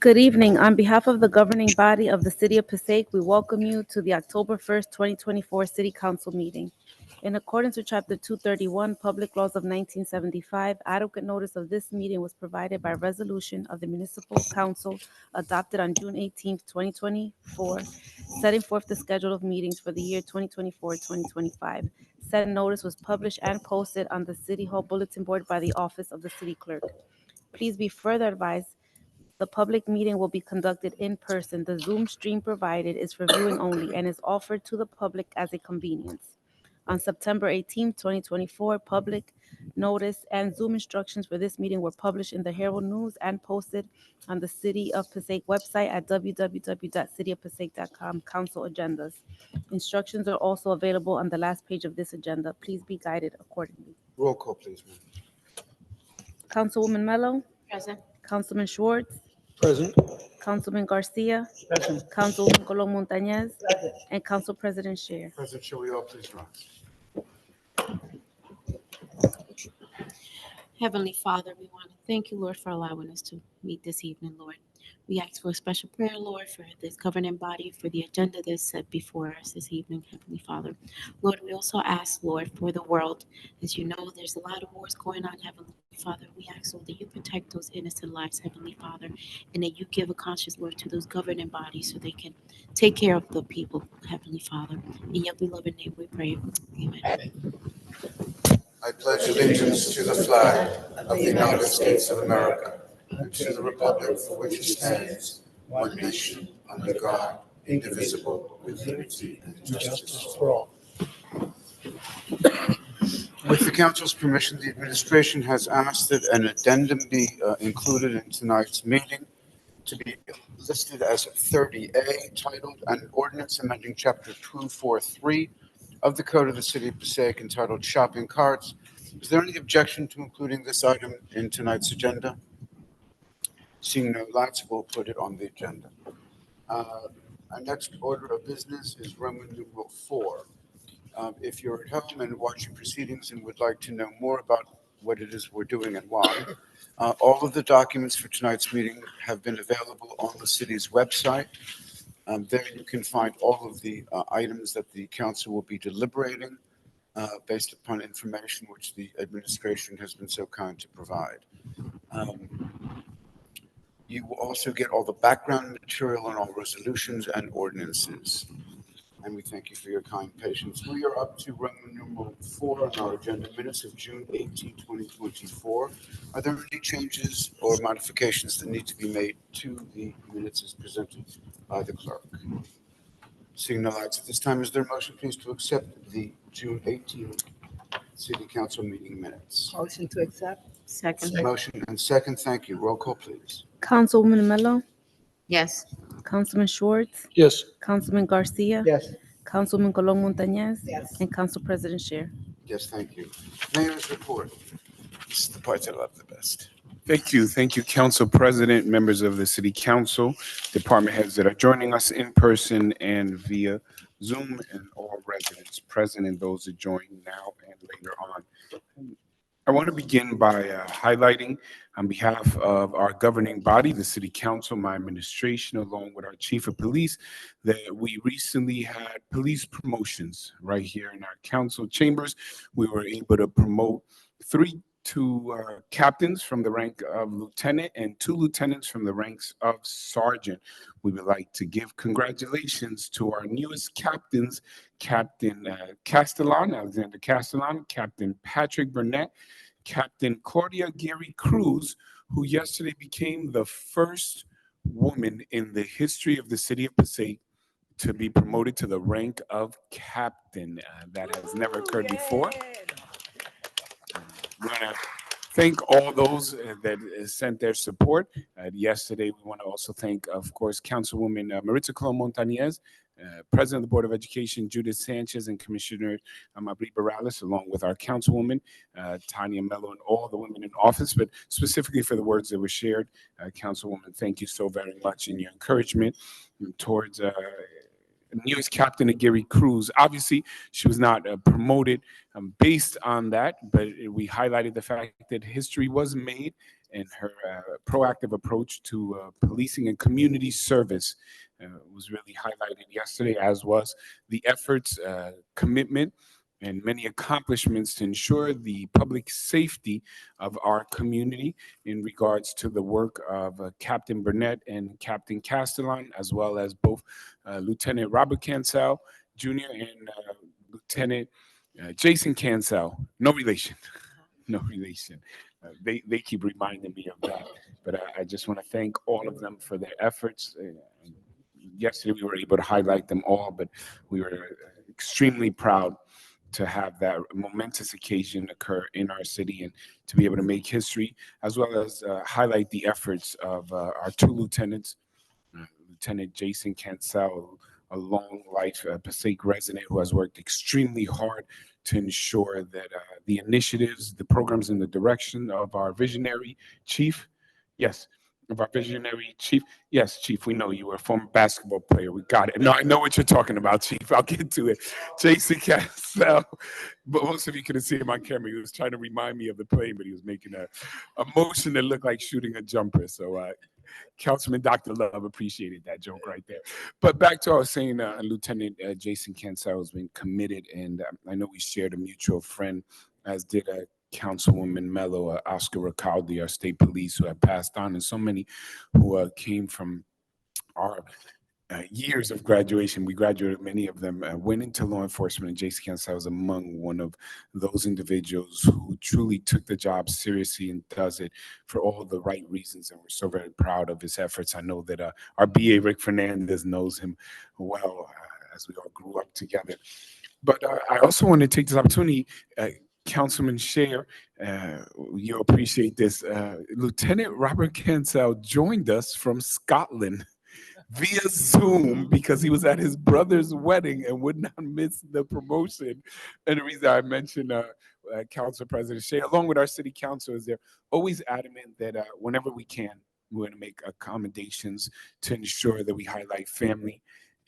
Good evening. On behalf of the governing body of the City of Passaic, we welcome you to the October 1st, 2024 City Council meeting. In accordance with Chapter 231, Public Laws of 1975, adequate notice of this meeting was provided by resolution of the Municipal Council adopted on June 18th, 2024, setting forth the schedule of meetings for the year 2024-2025. Said notice was published and posted on the City Hall Bulletin Board by the Office of the City Clerk. Please be further advised the public meeting will be conducted in person. The Zoom stream provided is for viewing only and is offered to the public as a convenience. On September 18, 2024, public notice and Zoom instructions for this meeting were published in the Herald News and posted on the City of Passaic website at www.cityofpassaic.com. Council agendas. Instructions are also available on the last page of this agenda. Please be guided accordingly. Roll call, please, ma'am. Councilwoman Mello, Present. Councilman Schwartz, Present. Councilman Garcia, Present. Councilwoman Colon Montañez, and Council President Scheer. President, shall we all please rise? Heavenly Father, we want to thank you, Lord, for allowing us to meet this evening, Lord. We ask for a special prayer, Lord, for this governing body, for the agenda that's set before us this evening, Heavenly Father. Lord, we also ask, Lord, for the world. As you know, there's a lot of wars going on, Heavenly Father. We ask, Lord, that you protect those innocent lives, Heavenly Father, and that you give a conscious word to those governing bodies so they can take care of the people, Heavenly Father. In your beloved name we pray. Amen. I pledge allegiance to the flag of the United States of America and to the republic for which it stands, one nation, under God, indivisible, with liberty and justice for all. With the council's permission, the administration has asked that an addendum be included in tonight's meeting to be listed as 30A, titled An Ordinance Amending Chapter 243 of the Code of the City of Passaic entitled Shopping Carts. Is there any objection to including this item in tonight's agenda? Seeing no lights, we'll put it on the agenda. Our next order of business is Roman numeral 4. If you're at home and watching proceedings and would like to know more about what it is we're doing and why, all of the documents for tonight's meeting have been available on the city's website. There you can find all of the items that the council will be deliberating based upon information which the administration has been so kind to provide. You will also get all the background material on all resolutions and ordinances. And we thank you for your kind patience. We are up to Roman numeral 4 on our agenda, minutes of June 18, 2024. Are there any changes or modifications that need to be made to the minutes as presented by the clerk? Seeing no lights at this time, is there a motion, please, to accept the June 18 City Council meeting minutes? Motion to accept. Second. Motion and second. Thank you. Roll call, please. Councilwoman Mello, Yes. Councilman Schwartz, Yes. Councilman Garcia, Yes. Councilwoman Colon Montañez, Yes. and Council President Scheer. Yes, thank you. Mayor's report. This is the part I love the best. Thank you. Thank you, Council President, members of the City Council, department heads that are joining us in person and via Zoom, and all residents present and those that join now and later on. I want to begin by highlighting on behalf of our governing body, the City Council, my administration, along with our Chief of Police, that we recently had police promotions right here in our council chambers. We were able to promote two captains from the rank of lieutenant and 2 lieutenants from the ranks of sergeant. We would like to give congratulations to our newest captains, Captain Alexander Castellan, Captain Patrick Burnett, Captain Claudia Gary Cruz, who yesterday became the first woman in the history of the city of Passaic to be promoted to the rank of captain. That has never occurred before. We want to thank all those that sent their support. Yesterday, we want to also thank, of course, Councilwoman Maritza Colon Montañez, President of the Board of Education, Judith Sanchez, and Commissioner Mabry Morales, along with our Councilwoman, Tanya Mello, and all the women in office, but specifically for the words that were shared. Councilwoman, thank you so very much in your encouragement towards newest captain of Gary Cruz. Obviously, she was not promoted based on that, but we highlighted the fact that history was made and her proactive approach to policing and community service was really highlighted yesterday, as was the efforts, commitment, and many accomplishments to ensure the public safety of our community in regards to the work of Captain Burnett and Captain Castellan, as well as both Lieutenant Robert Cancel Jr. and Lieutenant Jason Cancel. No relation. No relation. They keep reminding me of that. But I just want to thank all of them for their efforts. Yesterday, we were able to highlight them all, but we were extremely proud to have that momentous occasion occur in our city and to be able to make history, as well as highlight the efforts of our two lieutenants, Lieutenant Jason Cancel, a long life Passaic resident who has worked extremely hard to ensure that the initiatives, the programs in the direction of our visionary chief, yes, of our visionary chief. Yes, Chief, we know you were a former basketball player. We got it. No, I know what you're talking about, Chief. I'll get to it. Jason Cancel, but most of you couldn't see him on camera. He was trying to remind me of the play, but he was making a motion that looked like shooting a jumper. So Councilman Dr. Love appreciated that joke right there. But back to what I was saying, Lieutenant Jason Cancel has been committed, and I know we shared a mutual friend, as did Councilwoman Mello, Oscar Ricaldi, our state police, who have passed on, and so many who came from our years of graduation. We graduated, many of them went into law enforcement, and Jason Cancel was among one of those individuals who truly took the job seriously and does it for all the right reasons, and we're so very proud of his efforts. I know that our BA Rick Fernandez knows him well, as we all grew up together. But I also want to take this opportunity, Councilman Scheer, you'll appreciate this. Lieutenant Robert Cancel joined us from Scotland via Zoom because he was at his brother's wedding and would not miss the promotion. And the reason I mentioned Council President Shea, along with our city council, is they're always adamant that whenever we can, we're going to make accommodations to ensure that we highlight family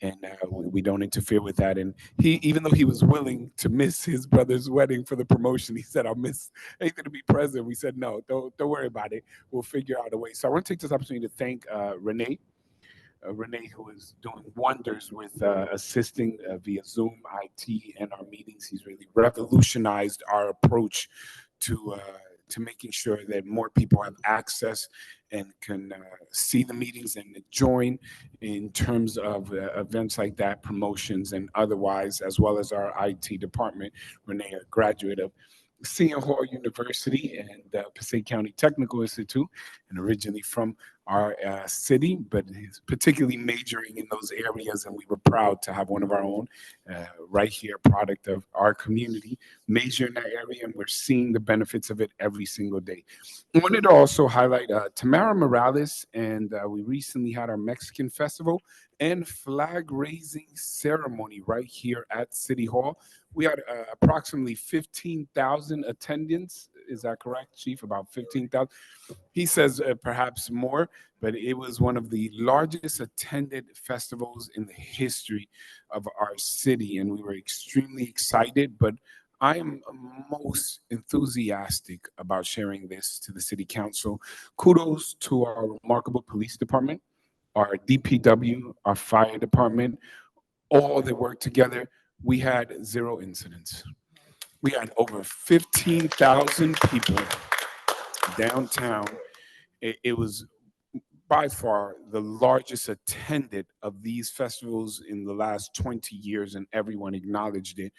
and we don't interfere with that. And he, even though he was willing to miss his brother's wedding for the promotion, he said, "I'll miss anything to be present." We said, "No, don't worry about it. We'll figure out a way." So I want to take this opportunity to thank Renee, who is doing wonders with assisting via Zoom, IT, and our meetings. He's really revolutionized our approach to making sure that more people have access and can see the meetings and join in terms of events like that, promotions and otherwise, as well as our IT department. Renee, a graduate of Seton Hall University and Passaic County Technical Institute, and originally from our city, but he's particularly majoring in those areas, and we were proud to have one of our own right here, product of our community, major in that area, and we're seeing the benefits of it every single day. I wanted to also highlight Tamara Morales, and we recently had our Mexican festival and flag raising ceremony right here at City Hall. We had approximately 15,000 attendants. Is that correct, Chief? About 15,000. He says perhaps more, but it was one of the largest attended festivals in the history of our city, and we were extremely excited. But I am most enthusiastic about sharing this to the City Council. Kudos to our remarkable police department, our DPW, our fire department, all that work together. We had 0 incidents. We had over 15,000 people downtown. It was by far the largest attended of these festivals in the last 20 years, and everyone acknowledged it.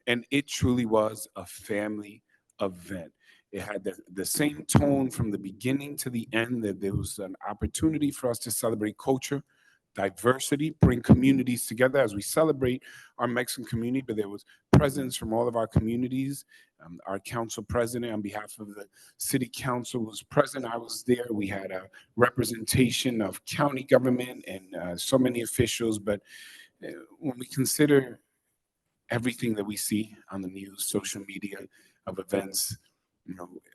And it truly was a family event. It had the same tone from the beginning to the end, that there was an opportunity for us to celebrate culture, diversity, bring communities together as we celebrate our Mexican community, but there was presence from all of our communities. Our council president, on behalf of the city council, was present. I was there. We had a representation of county government and so many officials. But when we consider everything that we see on the news, social media, of events,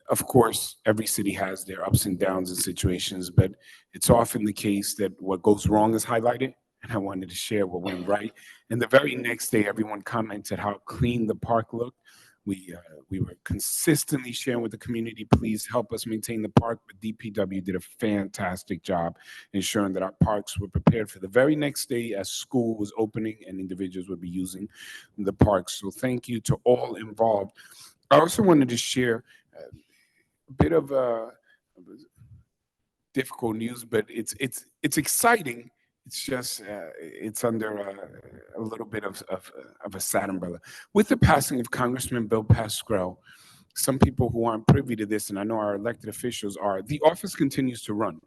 of course, every city has their ups and downs and situations, but it's often the case that what goes wrong is highlighted, and I wanted to share what went right. And the very next day, everyone commented how clean the park looked. We were consistently sharing with the community, please help us maintain the park, but DPW did a fantastic job ensuring that our parks were prepared for the very next day as school was opening and individuals would be using the parks. So thank you to all involved. I also wanted to share a bit of difficult news, but it's exciting. It's just it's under a little bit of a sad umbrella. With the passing of Congressman Bill Pascrell, some people who aren't privy to this, and I know our elected officials are, the office continues to run.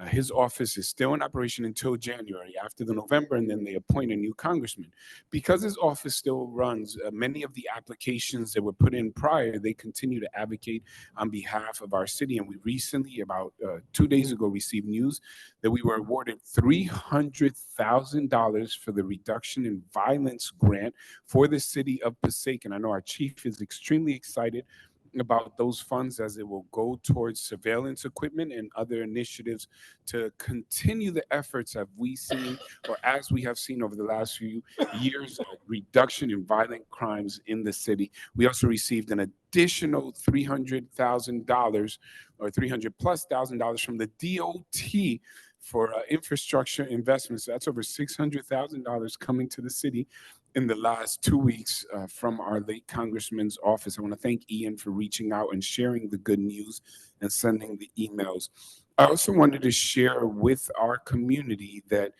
His office is still in operation until January after the November, and then they appoint a new congressman. Because his office still runs, many of the applications that were put in prior, they continue to advocate on behalf of our city. And we recently, about 2 days ago, received news that we were awarded $300,000 for the reduction in violence grant for the city of Passaic. And I know our chief is extremely excited about those funds as it will go towards surveillance equipment and other initiatives to continue the efforts that we seen or as we have seen over the last few years, reduction in violent crimes in the city. We also received an additional $300,000 or $300,000+ from the DOT for infrastructure investments. So that's over $600,000 coming to the city in the last 2 weeks from our late congressman's office. I want to thank Ian for reaching out and sharing the good news and sending the emails. I also wanted to share with our community that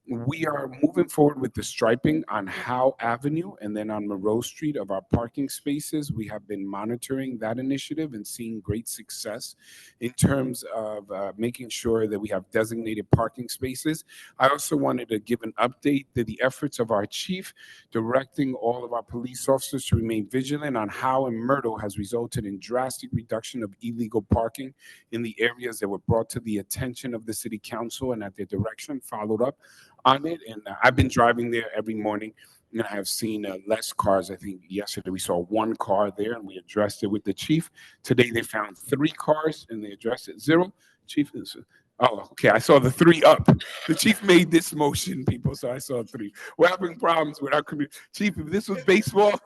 we are moving forward with the striping on Howe Avenue and then on Moreau Street of our parking spaces. We have been monitoring that initiative and seeing great success in terms of making sure that we have designated parking spaces. I also wanted to give an update to the efforts of our chief directing all of our police officers to remain vigilant on Howe and Myrtle has resulted in drastic reduction of illegal parking in the areas that were brought to the attention of the city council and at their direction followed up on it. And I've been driving there every morning and I have seen less cars. I think yesterday we saw one car there and we addressed it with the chief. Today they found 3 cars and they addressed it 0. Chief is, oh, okay. I saw the 3 up. The chief made this motion, people, so I saw 3. We're having problems with our community. Chief, if this was baseball,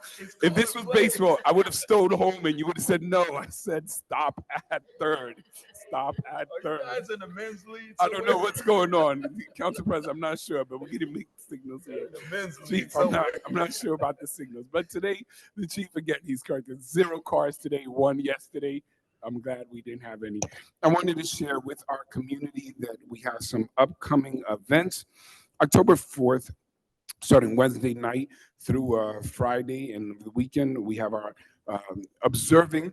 I would have stowed home and you would have said no. I said stop at third. Stop at third. Are you guys in the men's league? I don't know what's going on. Council President, I'm not sure, but we're getting mixed signals here. The men's Chief, league. I'm not sure about the signals. But today, the chief, again, he's correct. 0 cars today, 1 yesterday. I'm glad we didn't have any. I wanted to share with our community that we have some upcoming events. October 4th, starting Wednesday night through Friday and the weekend, we have our observing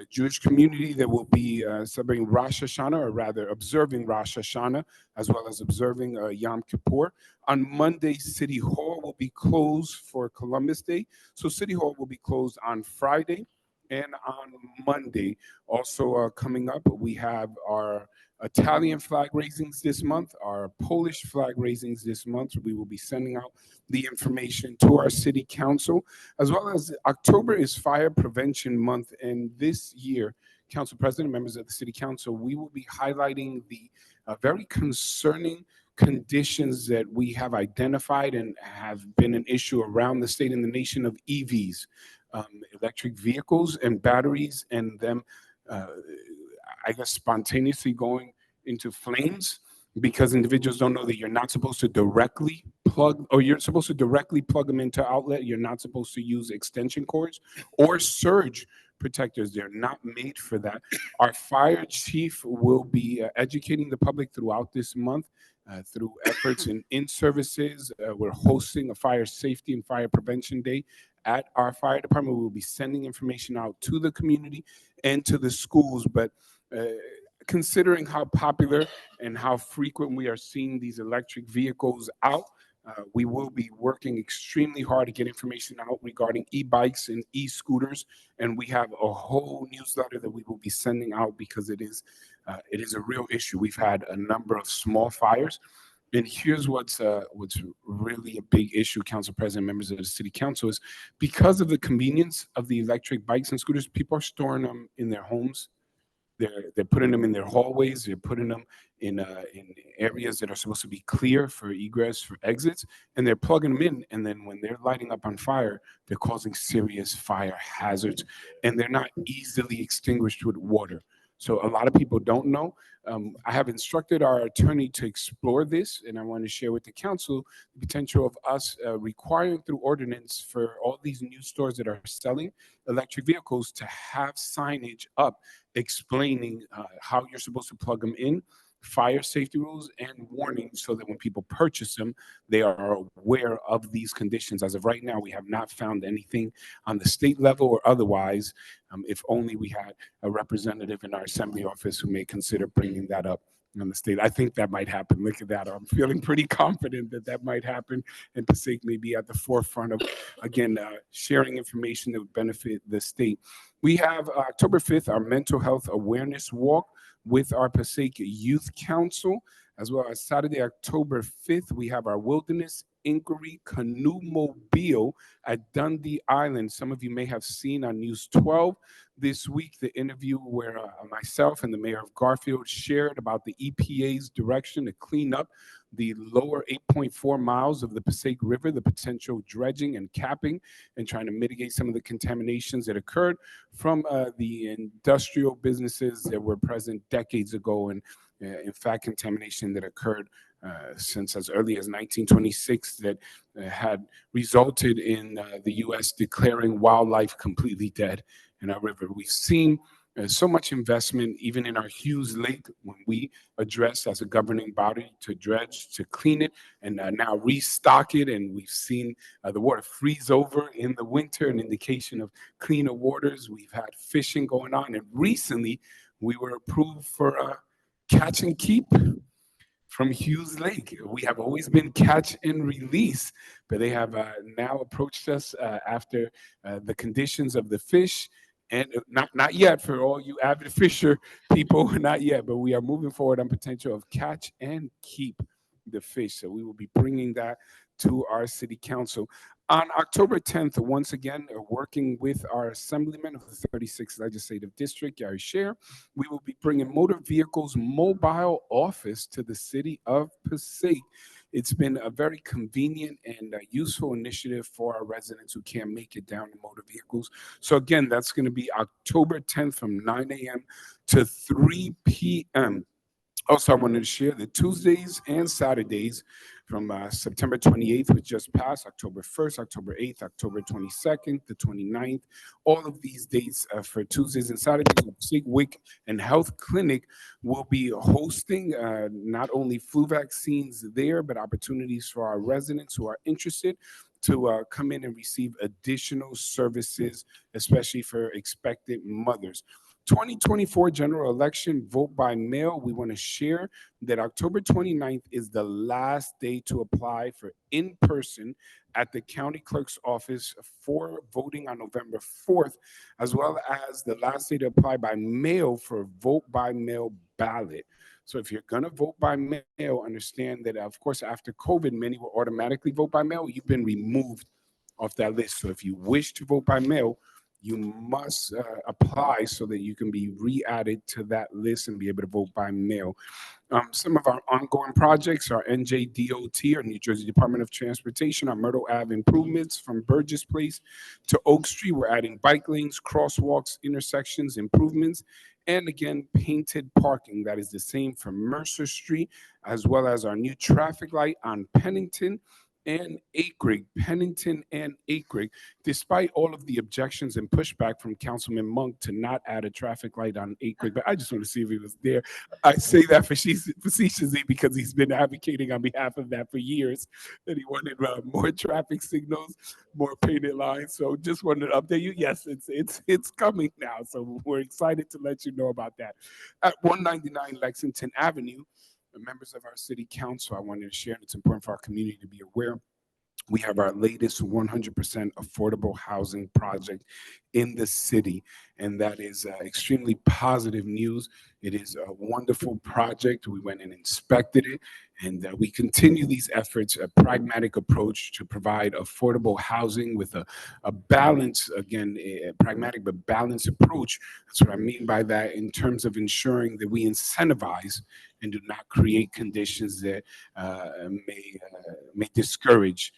Jewish community that will be celebrating Rosh Hashanah, or rather observing Rosh Hashanah, as well as observing Yom Kippur. On Monday, City Hall will be closed for Columbus Day. So City Hall will be closed on Friday and on Monday. Also coming up, we have our Italian flag raisings this month, our Polish flag raisings this month. We will be sending out the information to our city council, as well as October is Fire Prevention Month. And this year, Council President, members of the city council, we will be highlighting the very concerning conditions that we have identified and have been an issue around the state and the nation of EVs, electric vehicles and batteries, and them I guess spontaneously going into flames because individuals don't know that you're not supposed to directly plug, or you're supposed to directly plug them into outlet. You're not supposed to use extension cords or surge protectors. They're not made for that. Our fire chief will be educating the public throughout this month through efforts in services. We're hosting a fire safety and fire prevention day at our fire department. We will be sending information out to the community and to the schools, but considering how popular and how frequent we are seeing these electric vehicles out, we will be working extremely hard to get information out regarding e-bikes and e-scooters, and we have a whole newsletter that we will be sending out because it is a real issue. We've had a number of small fires, and here's what's really a big issue, Council President, members of the City Council, is because of the convenience of the electric bikes and scooters, people are storing them in their homes They're putting them in their hallways. They're putting them in areas that are supposed to be clear for egress, for exits, and they're plugging them in. And then when they're lighting up on fire, they're causing serious fire hazards, and they're not easily extinguished with water. So a lot of people don't know. I have instructed our attorney to explore this, and I want to share with the council the potential of us requiring through ordinance for all these new stores that are selling electric vehicles to have signage up explaining how you're supposed to plug them in, fire safety rules, and warnings so that when people purchase them, they are aware of these conditions. As of right now, we have not found anything on the state level or otherwise. If only we had a representative in our assembly office who may consider bringing that up on the state. I think that might happen. Look at that. I'm feeling pretty confident that that might happen, and Passaic may be at the forefront of, again, sharing information that would benefit the state. We have October 5th, our mental health awareness walk with our Passaic Youth Council, as well as Saturday, October 5th, we have our Wilderness Inquiry Canoe Mobile at Dundee Island. Some of you may have seen on News 12 this week the interview where myself and the mayor of Garfield shared about the EPA's direction to clean up the lower 8.4 miles of the Passaic River, the potential dredging and capping, and trying to mitigate some of the contaminations that occurred from the industrial businesses that were present decades ago, and in fact, contamination that occurred since as early as 1926 that had resulted in the U.S. declaring wildlife completely dead in our river. We've seen so much investment, even in our Hughes Lake, when we addressed as a governing body to dredge, to clean it, and now restock it. And we've seen the water freeze over in the winter, an indication of cleaner waters. We've had fishing going on. And recently, we were approved for catch and keep from Hughes Lake. We have always been catch and release, but they have now approached us after the conditions of the fish. And not yet for all you avid fisher people, not yet, but we are moving forward on potential of catch and keep the fish. So we will be bringing that to our city council. On October 10th, once again, working with our assemblyman of the 36th Legislative District, Gary Scher, we will be bringing motor vehicles mobile office to the city of Passaic. It's been a very convenient and useful initiative for our residents who can't make it down in motor vehicles. So again, that's going to be October 10th from 9 a.m. to 3 p.m. Also, I wanted to share the Tuesdays and Saturdays from September 28th, which just passed, October 1st, October 8th, October 22nd, the 29th. All of these dates for Tuesdays and Saturdays, the Passaic WIC and Health Clinic will be hosting not only flu vaccines there, but opportunities for our residents who are interested to come in and receive additional services, especially for expectant mothers. 2024 general election vote by mail. We want to share that October 29th is the last day to apply for in person at the county clerk's office for voting on November 4th, as well as the last day to apply by mail for a vote by mail ballot. So if you're going to vote by mail, understand that, of course, after COVID, many will automatically vote by mail. You've been removed off that list. So if you wish to vote by mail, you must apply so that you can be re-added to that list and be able to vote by mail. Some of our ongoing projects are NJDOT, or New Jersey Department of Transportation, our Myrtle Ave improvements from Burgess Place to Oak Street. We're adding bike lanes, crosswalks, intersections, improvements, and again, painted parking. That is the same for Mercer Street, as well as our new traffic light on Pennington and Acreage, Pennington and Acreage, despite all of the objections and pushback from Councilman Monk to not add a traffic light on Acreage. But I just want to see if he was there. I say that facetiously because he's been advocating on behalf of that for years, that he wanted more traffic signals, more painted lines. So just wanted to update you. Yes, it's coming now. So we're excited to let you know about that. At 199 Lexington Avenue, the members of our city council, I wanted to share, and it's important for our community to be aware. We have our latest 100% affordable housing project in the city, and that is extremely positive news. It is a wonderful project. We went and inspected it, and we continue these efforts, a pragmatic approach to provide affordable housing with a balance, again, a pragmatic but balanced approach. That's what I mean by that in terms of ensuring that we incentivize and do not create conditions that may discourage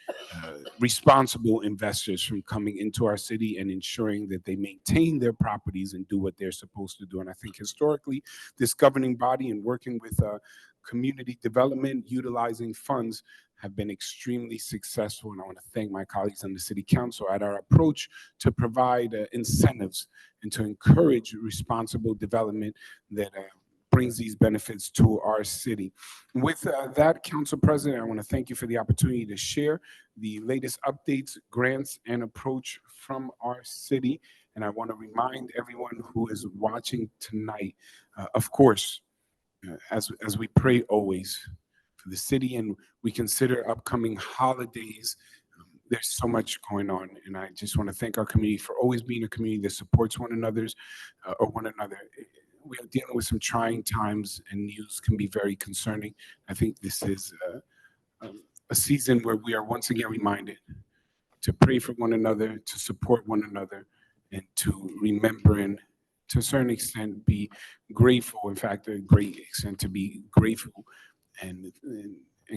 responsible investors from coming into our city and ensuring that they maintain their properties and do what they're supposed to do. And I think historically, this governing body and working with community development, utilizing funds, have been extremely successful. And I want to thank my colleagues on the city council at our approach to provide incentives and to encourage responsible development that brings these benefits to our city. With that, Council President, I want to thank you for the opportunity to share the latest updates, grants, and approach from our city. And I want to remind everyone who is watching tonight, of course, as we pray always for the city and we consider upcoming holidays, there's so much going on, and I just want to thank our community for always being a community that supports one another's or one another. We are dealing with some trying times, and news can be very concerning. I think this is a season where we are once again reminded to pray for one another, to support one another, and to remember and to a certain extent be grateful. In fact, a great extent to be grateful and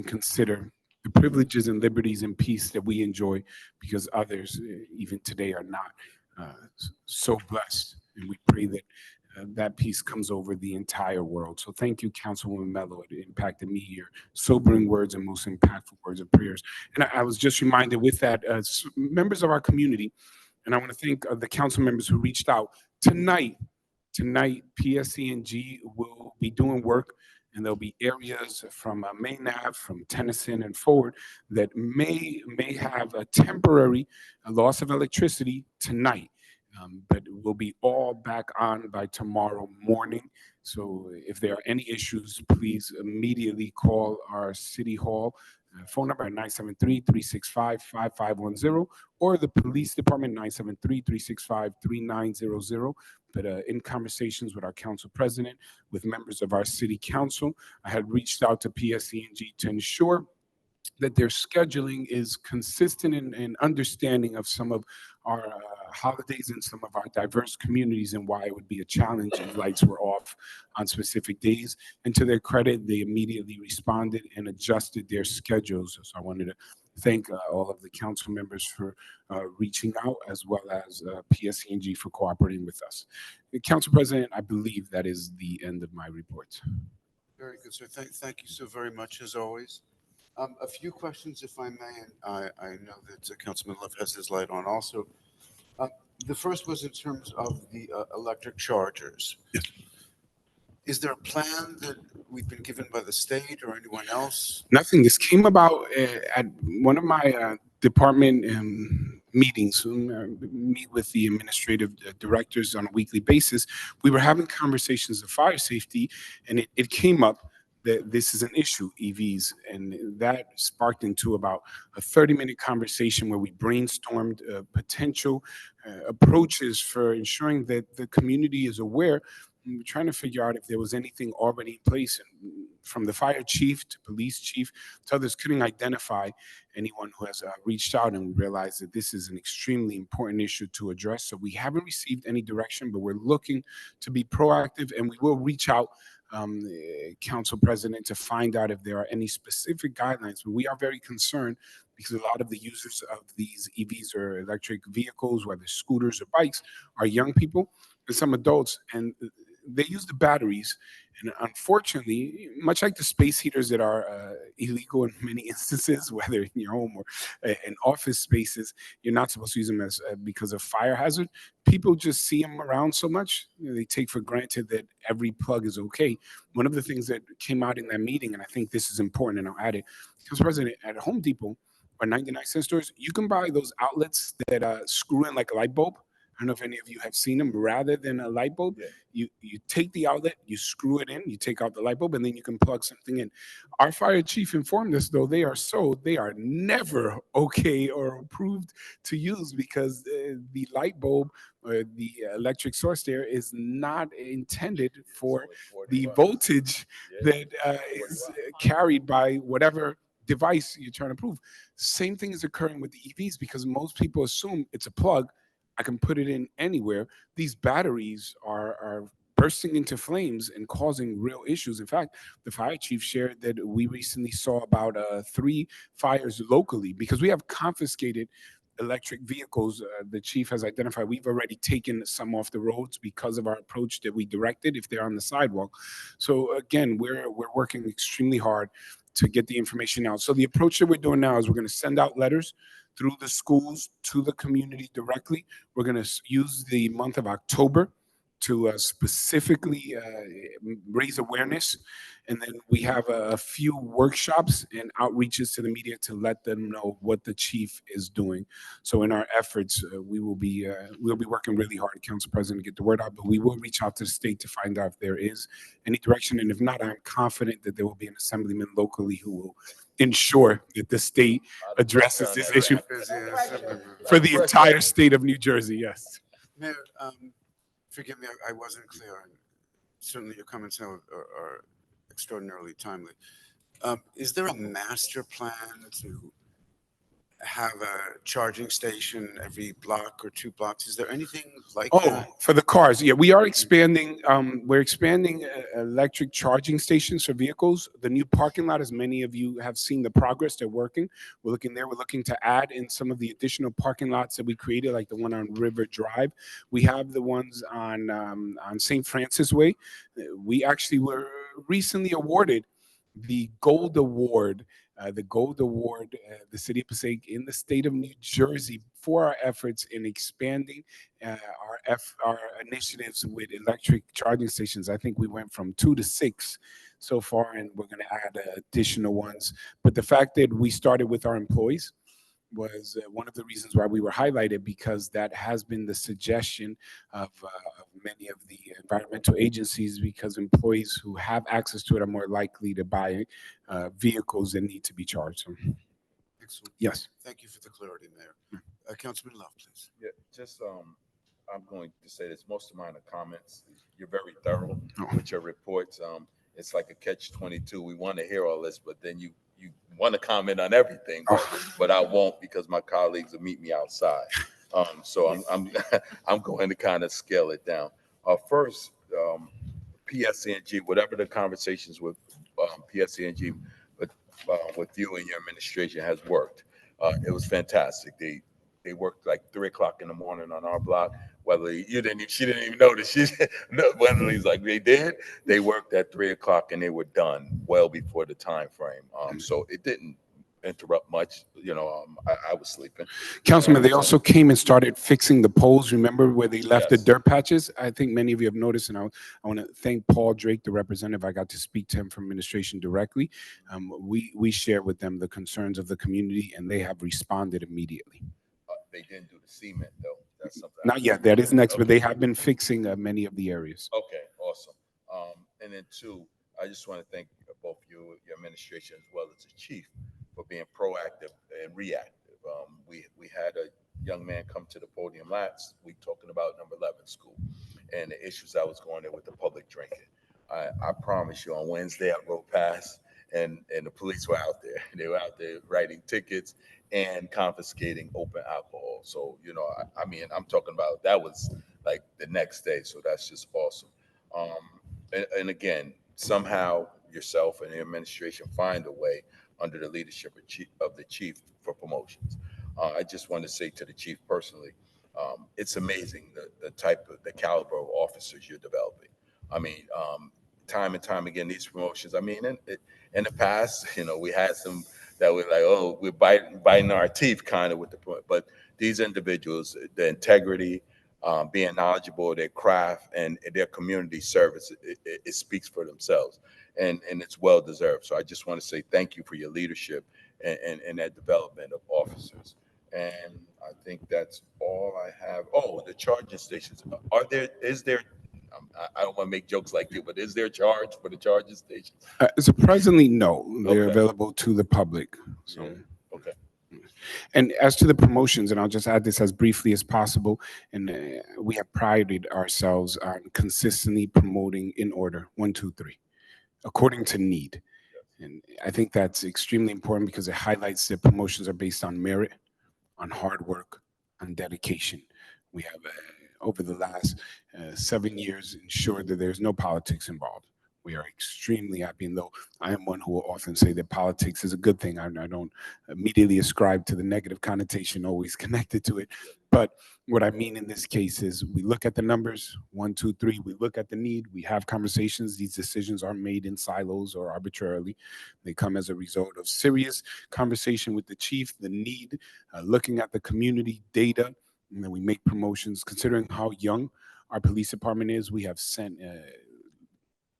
consider the privileges and liberties and peace that we enjoy because others, even today, are not so blessed. And we pray that that peace comes over the entire world. So thank you, Councilwoman Mello. It impacted me here. Sobering words and most impactful words of prayers. And I was just reminded with that, members of our community, and I want to thank the council members who reached out tonight. Tonight, PSC&G will be doing work, and there'll be areas from Main Ave, from Tennyson and forward that may have a temporary loss of electricity tonight. But we'll be all back on by tomorrow morning. So if there are any issues, please immediately call our City Hall phone number at 973-365-5510 or the police department 973-365-3900. But in conversations with our council president, with members of our city council, I had reached out to PSC&G to ensure that their scheduling is consistent and understanding of some of our holidays and some of our diverse communities and why it would be a challenge if lights were off on specific days. And to their credit, they immediately responded and adjusted their schedules. So I wanted to thank all of the council members for reaching out, as well as PSC&G for cooperating with us. Council President, I believe that is the end of my report. Very good, sir. Thank you so very much, as always. A few questions, if I may, and I know that Councilman Love has his light on also. The first was in terms of the electric chargers. Yes. Is there a plan that we've been given by the state or anyone else? Nothing. This came about at one of my department meetings. Meet with the administrative directors on a weekly basis. We were having conversations of fire safety, and it came up that this is an issue, EVs, and that sparked into about a 30-minute conversation where we brainstormed potential approaches for ensuring that the community is aware. And we're trying to figure out if there was anything already in place. And from the fire chief to police chief to others, couldn't identify anyone who has reached out, and we realized that this is an extremely important issue to address. So we haven't received any direction, but we're looking to be proactive, and we will reach out, Council President, to find out if there are any specific guidelines. But we are very concerned because a lot of the users of these EVs or electric vehicles, whether scooters or bikes, are young people and some adults, and they use the batteries. And unfortunately, much like the space heaters that are illegal in many instances, whether in your home or in office spaces, you're not supposed to use them as because of fire hazard. People just see them around so much, they take for granted that every plug is okay. One of the things that came out in that meeting, and I think this is important, and I'll add it, because President, at Home Depot or 99 cent stores, you can buy those outlets that screw in like a light bulb. I don't know if any of you have seen them. Rather than a light bulb, you take the outlet, you screw it in, you take out the light bulb, and then you can plug something in. Our fire chief informed us, though, they are never okay or approved to use because the light bulb or the electric source there is not intended for the voltage that is carried by whatever device you're trying to prove. Same thing is occurring with the EVs because most people assume it's a plug. I can put it in anywhere. These batteries are bursting into flames and causing real issues. In fact, the fire chief shared that we recently saw about 3 fires locally because we have confiscated electric vehicles. The chief has identified we've already taken some off the roads because of our approach that we directed if they're on the sidewalk. So again, we're working extremely hard to get the information out. So the approach that we're doing now is we're going to send out letters through the schools to the community directly. We're going to use the month of October to specifically raise awareness. And then we have a few workshops and outreaches to the media to let them know what the chief is doing. So in our efforts, we'll be working really hard, Council President, to get the word out. But we will reach out to the state to find out if there is any direction. And if not, I'm confident that there will be an assemblyman locally who will ensure that the state addresses this issue for the entire state of New Jersey. Yes. Mayor, forgive me, I wasn't clear, and certainly your comments now are extraordinarily timely. Is there a master plan to have a charging station every block or 2 blocks? Is there anything like that? Oh, for the cars, yeah, we are expanding. We're expanding electric charging stations for vehicles. The new parking lot, as many of you have seen, the progress they're working. We're looking there. We're looking to add in some of the additional parking lots that we created, like the one on River Drive. We have the ones on St. Francis Way. We actually were recently awarded the Gold Award. The city of Passaic in the state of New Jersey for our efforts in expanding our initiatives with electric charging stations. I think we went from 2 to 6 so far, and we're going to add additional ones. But the fact that we started with our employees was one of the reasons why we were highlighted, because that has been the suggestion of many of the environmental agencies, because employees who have access to it are more likely to buy vehicles that need to be charged. So, Excellent. yes. Thank you for the clarity, Mayor. Councilman Love, please. Yeah, just I'm going to say this. Most of mine are comments. You're very thorough with your reports. It's like a catch-22. We want to hear all this, but then you want to comment on everything, but I won't, because my colleagues will meet me outside. So I'm going to kind of scale it down. First, PSCNG, whatever the conversations with PSCNG with you and your administration has worked. It was fantastic. They worked like 3 o'clock in the morning on our block. Whether she didn't even notice. Wendeley's like, they did. They worked at 3 o'clock and they were done well before the time frame. So it didn't interrupt much. I was sleeping. Councilman, they also came and started fixing the poles. Remember where they left the Yes. dirt patches? I think many of you have noticed, and I want to thank Paul Drake, the representative. I got to speak to him from administration directly. We shared with them the concerns of the community, and they have responded immediately. They didn't do the cement though. That's something. Not yet. That is next, but they have been fixing many of the areas. Okay, awesome. And then 2, I just want to thank both you, your administration, as well as the chief, for being proactive and reactive. We had a young man come to the podium last week talking about number 11 school and the issues that was going there with the public drinking. I promise you, on Wednesday I rode past and the police were out there. They were out there writing tickets and confiscating open alcohol. So, I mean, I'm talking about that was like the next day. So that's just awesome. And again, somehow yourself and the administration find a way under the leadership of the chief for promotions. I just want to say to the chief personally, it's amazing the caliber of officers you're developing. I mean, time and time again, these promotions. I mean, in the past, we had some that were like, oh, we're biting our teeth kind of with the point. But these individuals, the integrity, being knowledgeable of their craft and their community service, it speaks for themselves, and it's well deserved. So I just want to say thank you for your leadership and that development of officers. And I think that's all I have. Oh, the charging stations. I don't want to make jokes like you, but is there a charge for the charging stations? So presently, no, they're Okay. available to the public. So. Yeah. Okay. And as to the promotions, and I'll just add this as briefly as possible, and we have prided ourselves on consistently promoting in order 1, 2, 3, according to need. And I think that's extremely important because it highlights that promotions are based on merit, on hard work, on dedication. We have, over the last 7 years, ensured that there's no politics involved. We are extremely happy, and though I am one who will often say that politics is a good thing, I don't immediately ascribe to the negative connotation always connected to it. But what I mean in this case is we look at the numbers, 1, 2, 3, we look at the need, we have conversations. These decisions aren't made in silos or arbitrarily. They come as a result of serious conversation with the chief, the need, looking at the community data, and then we make promotions. Considering how young our police department is, we have sent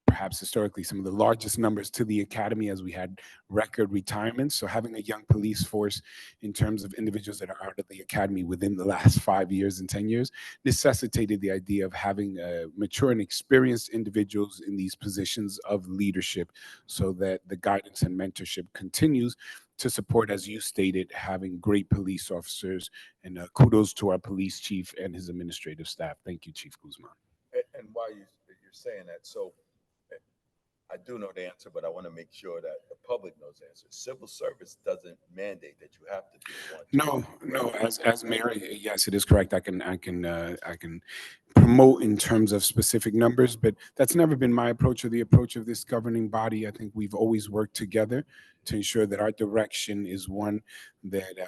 perhaps historically some of the largest numbers to the academy as we had record retirements. So having a young police force in terms of individuals that are out of the academy within the last 5 years and 10 years necessitated the idea of having mature and experienced individuals in these positions of leadership so that the guidance and mentorship continues to support, as you stated, having great police officers. And kudos to our police chief and his administrative staff. Thank you, Chief Guzman. And while you're saying that, so I do know the answer, but I want to make sure that the public knows the answer. Civil service doesn't mandate that you have to do one. No. As mayor, yes, it is correct. I can promote in terms of specific numbers, but that's never been my approach or the approach of this governing body. I think we've always worked together to ensure that our direction is one that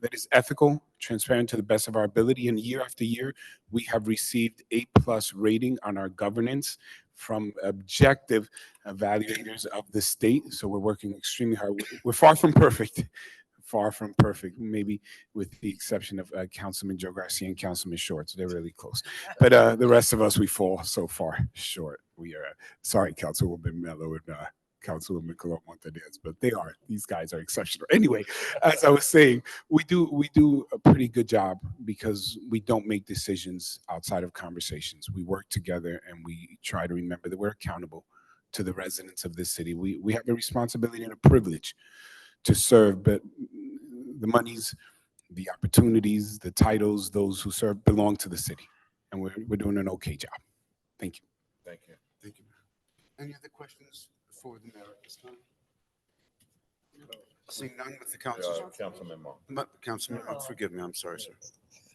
that is ethical, transparent to the best of our ability. And year after year, we have received A+ rating on our governance from objective evaluators of the state. So we're working extremely hard. We're far from perfect, maybe with the exception of Councilman Joe Garcia and Councilman Shorts. They're really close. But the rest of us, we fall so far short. We are, sorry, Councilwoman Mello and Councilwoman Colon Montañez, but these guys are exceptional. Anyway, as I was saying, we do a pretty good job because we don't make decisions outside of conversations. We work together and we try to remember that we're accountable to the residents of this city. We have a responsibility and a privilege to serve, but the monies, the opportunities, the titles, those who serve belong to the city. And we're doing an okay job. Thank you. Thank you. Thank you. Any other questions for the mayor at this time? Seeing none with the council. Councilman Monk. Councilman, forgive me, I'm sorry, sir.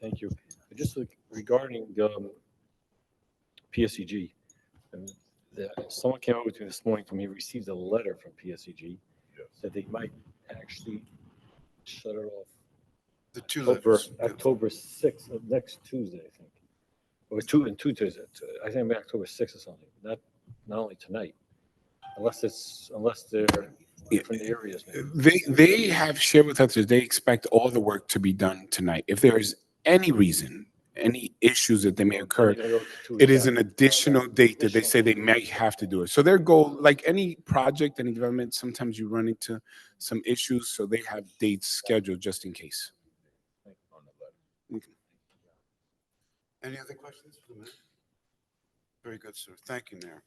Thank you. Just regarding PSEG, and someone came up with me this morning from he received a letter from PSEG that they might actually shut it off The two October 6th, next Tuesday, I think. Or two Tuesdays. I think maybe October 6th or something. Not only tonight, unless they're different areas. Maybe. They have shared with us that they expect all the work to be done tonight. If there is any reason, any issues that they may occur, it is an additional date that they say they may have to do it. So their goal, like any project, any development, sometimes you run into some issues, so they have dates scheduled just in case. Any other questions for the mayor? Very good, sir. Thank you, Mayor.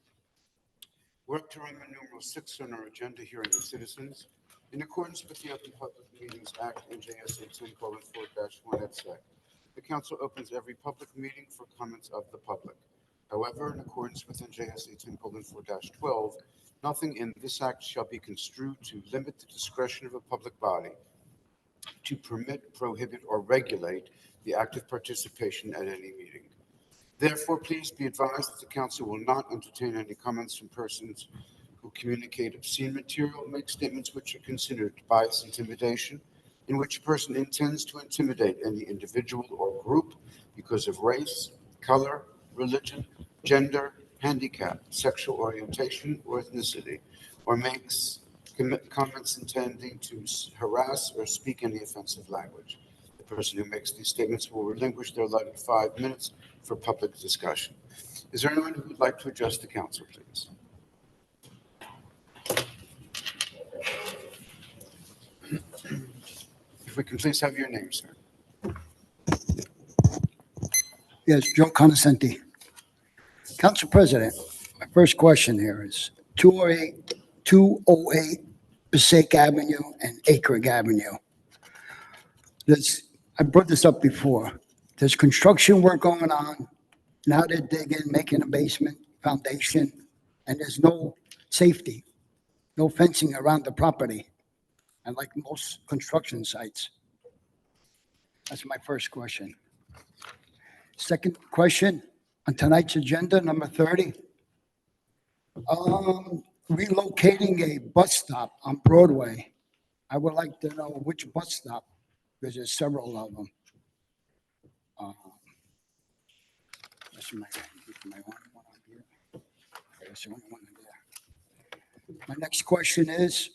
We're up to Roman numeral 6 on our agenda, hearing of citizens. In accordance with the Open Public Meetings Act, NJSA 10:4-1 et sec, the council opens every public meeting for comments of the public. However, in accordance with NJSA 10:4-12, nothing in this act shall be construed to limit the discretion of a public body to permit, prohibit, or regulate the active participation at any meeting. Therefore, please be advised that the council will not entertain any comments from persons who communicate obscene material, make statements which are considered bias, intimidation, in which a person intends to intimidate any individual or group because of race, color, religion, gender, handicap, sexual orientation, or ethnicity, or makes comments intending to harass or speak any offensive language. The person who makes these statements will relinquish their allotted 5 minutes for public discussion. Is there anyone who would like to address the council, please? If we can please have your name, sir. Yes, Joe Conoscenti. Council President, my first question here is 208 Passaic Avenue and Acre Avenue. I brought this up before. There's construction work going on. Now they're digging, making a basement, foundation, and there's no safety, no fencing around the property, and like most construction sites. That's my first question. Second question, on tonight's agenda, number 30, relocating a bus stop on Broadway. I would like to know which bus stop, because there's several of them. That's my only one on here. That's the only one there. My next question is,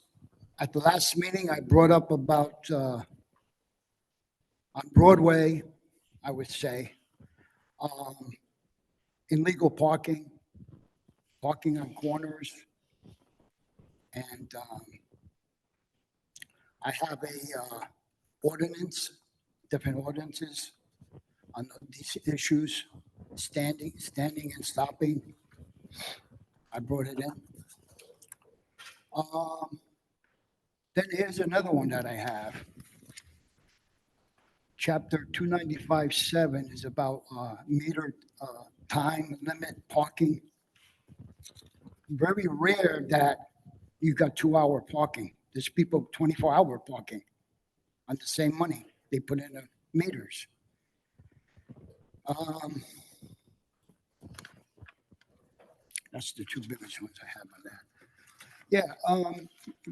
at the last meeting, I brought up about, on Broadway, I would say, illegal parking on corners. And I have a ordinance, different ordinances on these issues, standing and stopping. I brought it in. Then here's another one that I have. Chapter 295-7 is about metered time limit parking. Very rare that you got 2-hour parking. There's people 24-hour parking on the same money. They put in the meters. That's the two biggest ones I have on that. Yeah,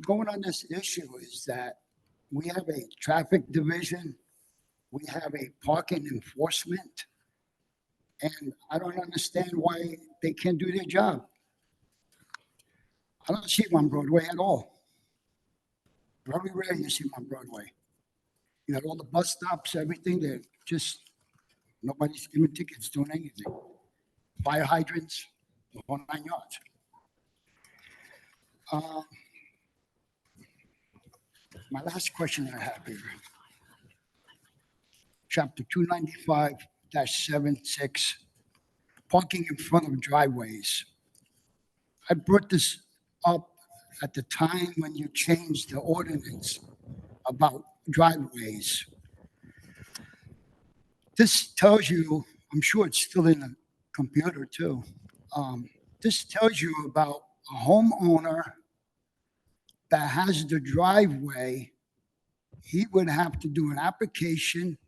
going on this issue is that we have a traffic division, we have a parking enforcement, and I don't understand why they can't do their job. I don't see them on Broadway at all. Very rare you see them on Broadway. You got all the bus stops, everything, they're just, nobody's giving tickets, doing anything. Fire hydrants, the whole 9 yards. My last question I have here. Chapter 295-76, parking in front of driveways. I brought this up at the time when you changed the ordinance about driveways. This tells you, I'm sure it's still in the computer too. This tells you about a homeowner that has the driveway. He would have to do an application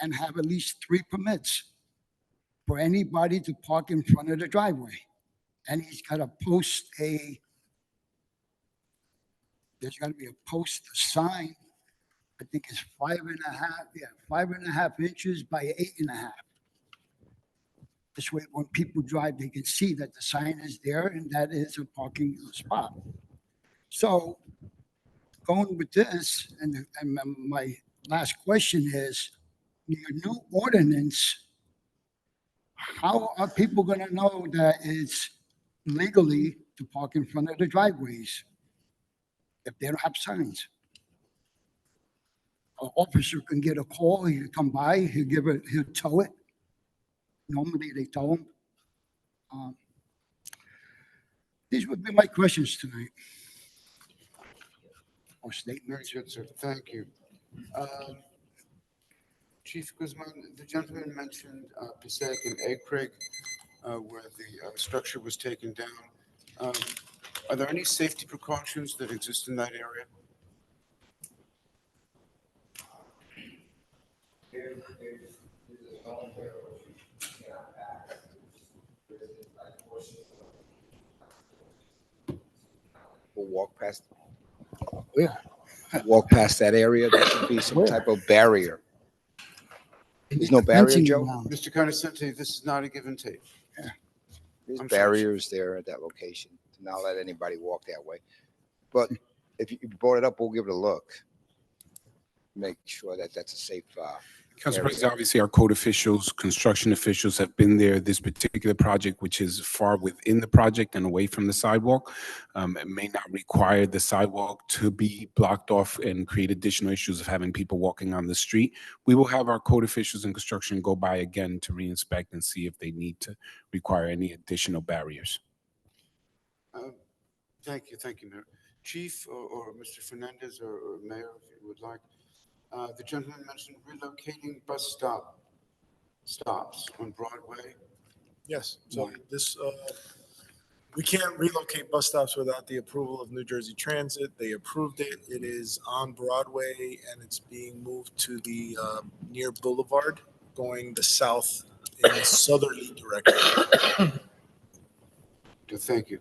and have at least 3 permits for anybody to park in front of the driveway. And he's got to post there's got to be a sign, I think it's 5.5 inches by 8.5. This way, when people drive, they can see that the sign is there and that is a parking spot. So going with this, and my last question is, your new ordinance, how are people going to know that it's legally to park in front of the driveways if they don't have signs? An officer can get a call, he can come by, he'll tow it. Normally they tow them. These would be my questions tonight. Or Very statements. good, sir. Thank you. Chief Guzman, the gentleman mentioned Passaic and Craig, where the structure was taken down. Are there any safety precautions that exist in that area? We'll Yeah. walk past that area. There should be some Where? type of barrier. There's no barrier, Fencing Joe? around. Mr. Conoscenti, this is not a give and take. There's I'm sorry, sir. barriers there at that location to not let anybody walk that way. But if you brought it up, we'll give it a look. Make sure that that's a safe Council area. President, obviously our code officials, construction officials have been there. This particular project, which is far within the project and away from the sidewalk, it may not require the sidewalk to be blocked off and create additional issues of having people walking on the street. We will have our code officials in construction go by again to reinspect and see if they need to require any additional barriers. Thank you, Mayor. Chief or Mr. Fernandez or Mayor, if you would like. The gentleman mentioned relocating stops on Broadway. Yes, so this, we can't relocate bus stops without the approval of New Jersey Transit. They approved it. It is on Broadway and it's being moved to the near Boulevard, going the south in a southerly direction. Thank you.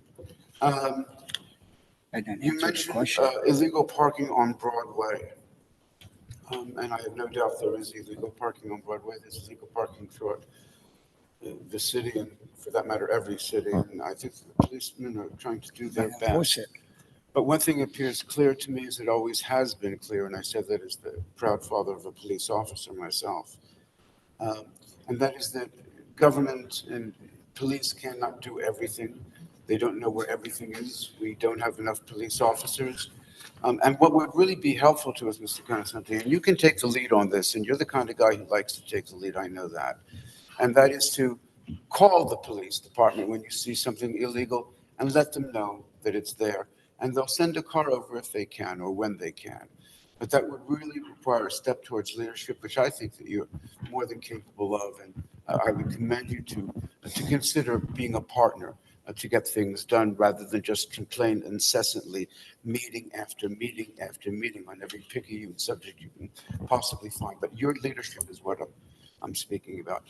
I didn't You answer the mentioned question. illegal parking on Broadway. And I have no doubt there is illegal parking on Broadway. There's illegal parking throughout the city and for that matter, every city. And I think the policemen are trying to do their Enforce best. it. But one thing appears clear to me, as it always has been clear, and I said that as the proud father of a police officer myself, and that is that government and police cannot do everything. They don't know where everything is. We don't have enough police officers. And what would really be helpful to us, Mr. Constantine, and you can take the lead on this, and you're the kind of guy who likes to take the lead, I know that, and that is to call the police department when you see something illegal and let them know that it's there. And they'll send a car over if they can or when they can. But that would really require a step towards leadership, which I think that you're more than capable of. And I would commend you to consider being a partner to get things done rather than just complain incessantly, meeting after meeting after meeting on every picky subject you can possibly find. But your leadership is what I'm speaking about.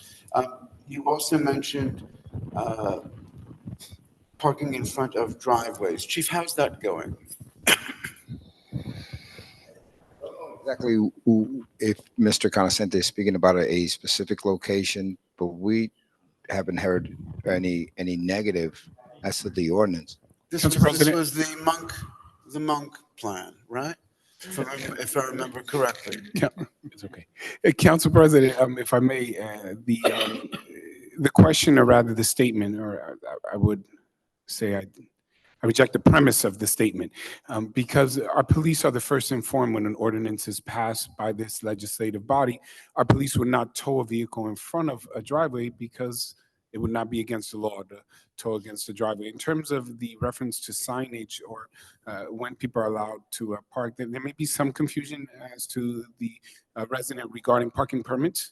You also mentioned parking in front of driveways. Chief, how's that going? Exactly if Mr. Conasente is speaking about a specific location, but we haven't heard any negative as to the ordinance. This Council was President. the monk plan, right? If I remember correctly. It's okay. Council President, if I may, the question, or rather the statement, or I would say I reject the premise of the statement, because our police are the first informed when an ordinance is passed by this legislative body. Our police would not tow a vehicle in front of a driveway because it would not be against the law to tow against the driveway. In terms of the reference to signage or when people are allowed to park, there may be some confusion as to the resident regarding parking permits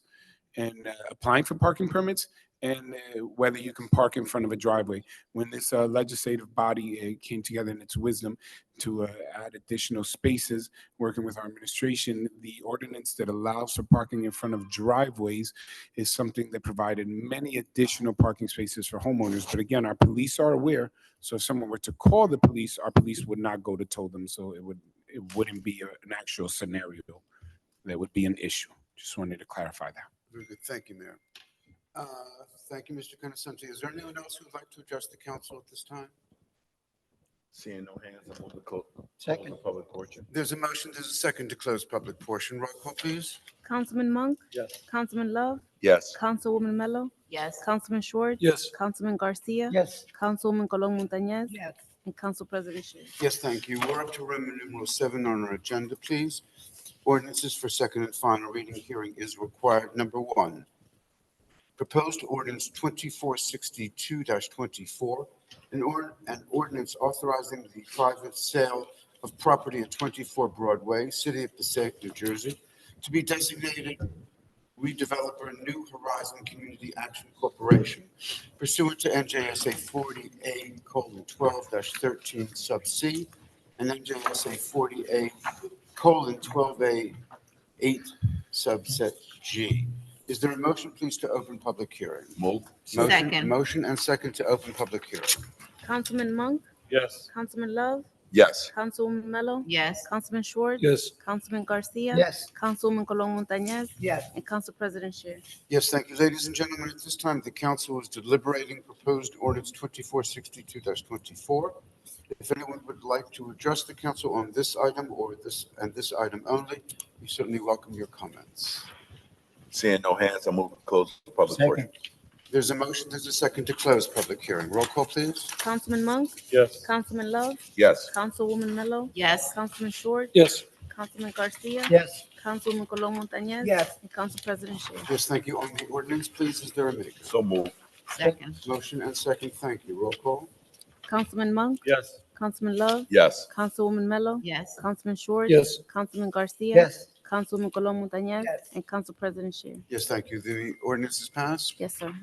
and applying for parking permits, and whether you can park in front of a driveway. When this legislative body came together in its wisdom to add additional spaces, working with our administration, the ordinance that allows for parking in front of driveways is something that provided many additional parking spaces for homeowners. But again, our police are aware, so if someone were to call the police, our police would not go to tow them, so it wouldn't be an actual scenario that would be an issue. Just wanted to clarify that. Very good. Thank you, Mayor. Thank you, Mr. Conasante. Is there anyone else who would like to address the council at this time? Seeing no hands, I'm going to close Second. the public portion. There's a second to close public portion. Roll call, please. Councilman Monk, Yes. Councilman Love, Yes. Councilwoman Mello, Yes. Councilman Schwartz, Yes. Councilman Garcia, Yes. Councilwoman Colon Montañez, Yes. and Council President Shear. Yes, thank you. We're up to Roman numeral 7 on our agenda, please. Ordinances for second and final reading. Hearing is required. Number 1, proposed ordinance 2462-24, an ordinance authorizing the private sale of property at 24 Broadway, City of Passaic, New Jersey, to be designated redeveloper New Horizon Community Action Corporation pursuant to NJSA 40A:12-13 sub C and NJSA 40A:12A8 subset G. Is there a motion, please, to open public hearing? Move. Second. Motion and second to open public hearing. Councilman Monk, Yes. Councilman Love, Yes. Councilwoman Mello, Yes. Councilman Schwartz, Yes. Councilman Garcia, Yes. Councilwoman Colon Montañez, Yes. and Council President Shear. Yes, thank you. Ladies and gentlemen, at this time, the council is deliberating proposed ordinance 2462-24. If anyone would like to address the council on this item or this item only, we certainly welcome your comments. Seeing no hands, I move to close the public portion. There's a motion, there's a second to close public hearing. Roll call, please. Councilman Monk, Yes. Councilman Love, Yes. Councilwoman Mello, Yes. Councilman Short, Yes. Councilman Garcia, Yes. Councilwoman Colon Montañez. Yes. And Council President Shay. Yes, thank you. On the ordinance, please, is there a maker? So move. Second. Motion and second, thank you. Roll call. Councilman Monk, Yes. Councilman Love, Yes. Councilwoman Mello, Yes. Councilman Short, Yes. Councilman Garcia, Yes. Councilwoman Colon Montañez. Yes. And Council President Shay. Yes, thank you. The ordinance is passed. Yes, sir.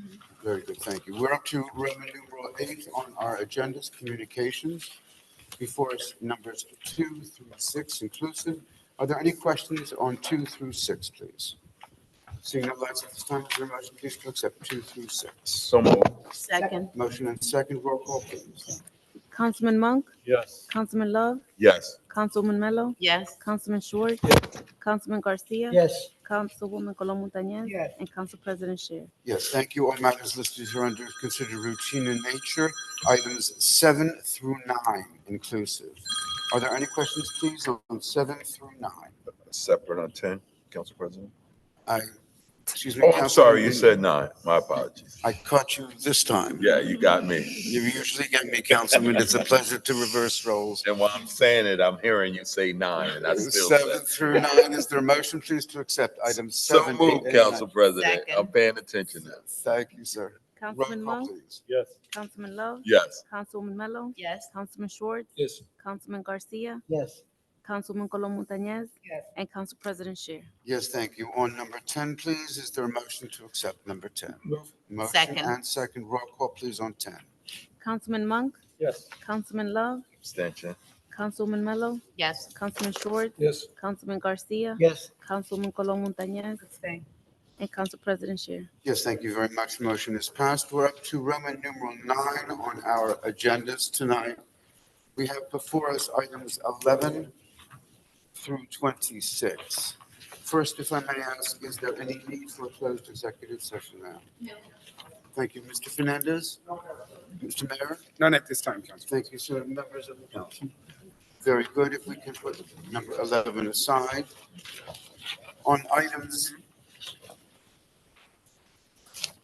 Very good, thank you. We're up to Roman numeral 8 on our agendas, communications. Before us, numbers 2 through 6 inclusive. Are there any questions on 2 through 6, please? Seeing no lights at this time, is there a motion, please, to accept 2 through 6? So move. Second. Motion and second, roll call, please. Councilman Monk, Yes. Councilman Love, Yes. Councilwoman Mello, Yes. Councilman Short, Councilman Garcia, Yes. Councilwoman Colon Montañez. Yes. And Council President Shay. Yes, thank you. All matters listed here under considered routine in nature. Items 7 through 9 inclusive. Are there any questions, please, on 7 through 9? Separate on 10, Council President. Excuse me. Oh, I'm sorry, you Councilman, said 9. My apologies. I caught you this time. Yeah, you got me. You usually get me, Councilman. It's a pleasure to reverse roles. And while I'm saying it, I'm hearing you say 9, and I still 7 said. through 9, is there a motion, please, to accept items So 7, 8, move, and Council 9? President. Second. I'm paying attention now. Thank you, sir. Roll Councilman call, Monk, please. Yes. Councilman Love, Yes. Councilwoman Mello, Yes. Councilman Short, Yes. Councilman Garcia, Yes. Councilwoman Colon Montañez. Yes. And Council President Shay. Yes, thank you. On number 10, please, is there a motion to accept number 10? Motion Second. and second. Roll call, please, on 10. Councilman Monk, Yes. Councilman Love, Abstention. Councilwoman Mello, Yes. Councilman Short, Yes. Councilman Garcia, Yes. Councilwoman Colon Montañez. And Council President Shay. Yes, thank you very much. Motion is passed. We're up to Roman numeral 9 on our agendas tonight. We have before us items 11 through 26. First, if I may ask, is there any need for a closed executive session now? No. Thank you. Mr. Fernandez? Mr. Mayor? None at this time, Council. Thank you, sir. Members of the council. Very good. If we can put number 11 aside. On items,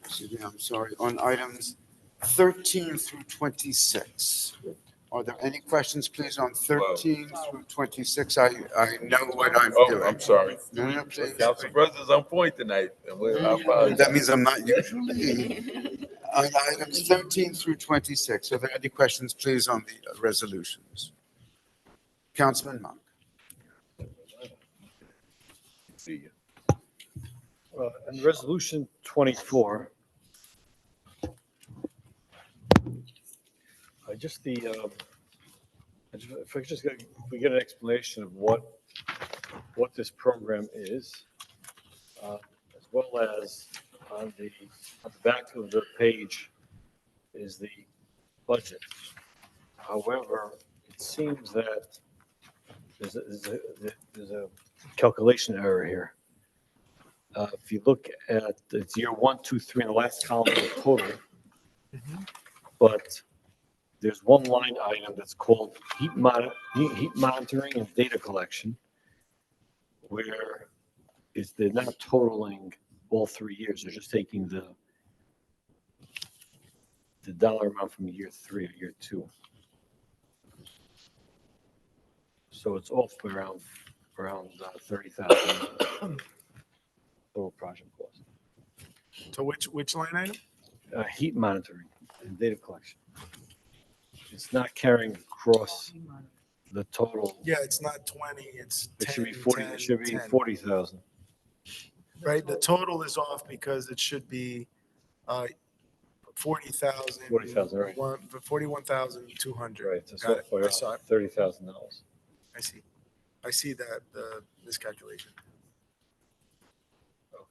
excuse me, I'm sorry, on items 13 through 26. Are there any questions, please, on 13 through 26? I know what I'm Oh, doing. I'm sorry. No, please. Council President's on point tonight. And I apologize. That means I'm not usually. On items 13 through 26, are there any questions, please, on the resolutions? Councilman Monk. See you. In Resolution 24, if we get an explanation of what this program is, as well as on the back of the page is the budget. However, it seems that there's a calculation error here. If you look at, it's year 1, 2, 3 in the last column of the total, but there's one line item that's called heat monitoring and data collection, where they're not totaling all 3 years. They're just taking the dollar amount from year 3 to year 2. So it's off by around 30,000 total project cost. So which line item? Heat monitoring and data collection. It's not carrying across the total. Yeah, it's not 20, it's 10. It should be 40. 10, It should be 10. 40,000. Right, the total is off because it should be 40,000. 40,000, right. 41,200. Right. It's Got off by it. I saw it. $30,000. I see that, the miscalculation.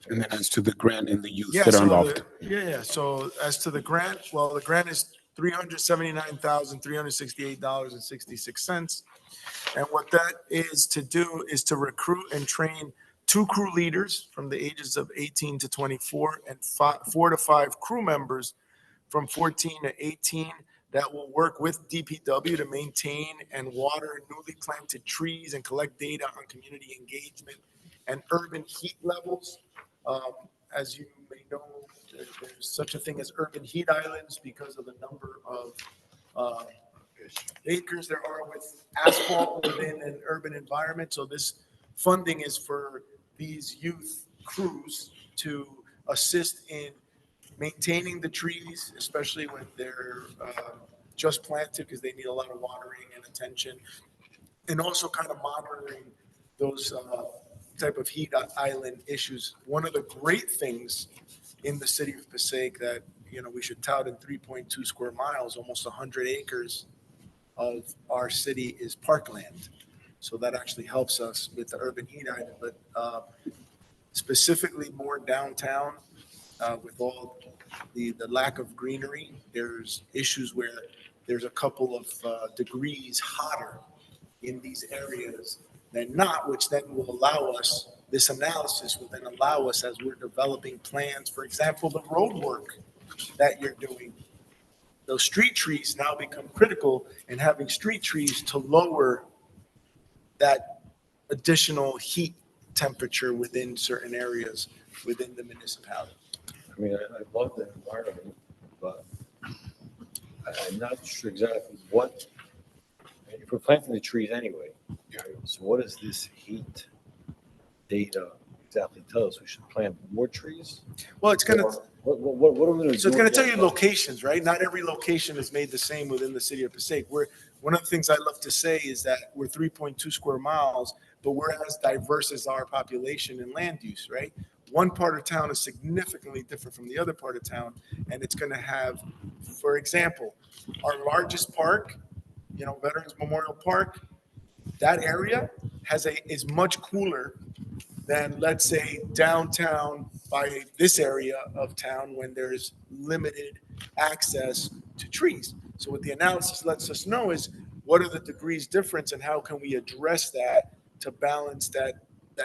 And then as to the grant and the youth Yeah, that are so involved. yeah. So as to the grant, well, the grant is $379,368.66. And what that is to do is to recruit and train 2 crew leaders from the ages of 18 to 24 and 4 to 5 crew members from 14 to 18 that will work with DPW to maintain and water newly planted trees and collect data on community engagement and urban heat levels As you may know, there's such a thing as urban heat islands because of the number of acres there are with asphalt within an urban environment. So this funding is for these youth crews to assist in maintaining the trees, especially when they're just planted, because they need a lot of watering and attention, and also kind of monitoring those type of heat island issues. One of the great things in the city of Passaic that, you know, we should tout in 3.2 square miles, almost 100 acres of our city is parkland. So that actually helps us with the urban heat island, but specifically more downtown with all the lack of greenery. There's issues where there's a couple of degrees hotter in these areas than not, which then will allow us, this analysis will then allow us as we're developing plans, for example, the road work that you're doing. Those street trees now become critical, and having street trees to lower that additional heat temperature within certain areas within the municipality. I mean, I love the environment, but I'm not sure exactly what, if we're planting the trees anyway, so what does this heat data exactly tell us? We should plant more trees? Well, it's going to, What are we going to do? so it's going to tell you locations, right? Not every location is made the same within the city of Passaic. One of the things I love to say is that we're 3.2 square miles, but we're as diverse as our population and land use, right? One part of town is significantly different from the other part of town, and it's going to have, for example, our largest park, you know, Veterans Memorial Park, that area is much cooler than, let's say, downtown by this area of town when there's limited access to trees. So what the analysis lets us know is what are the degrees difference and how can we address that to balance that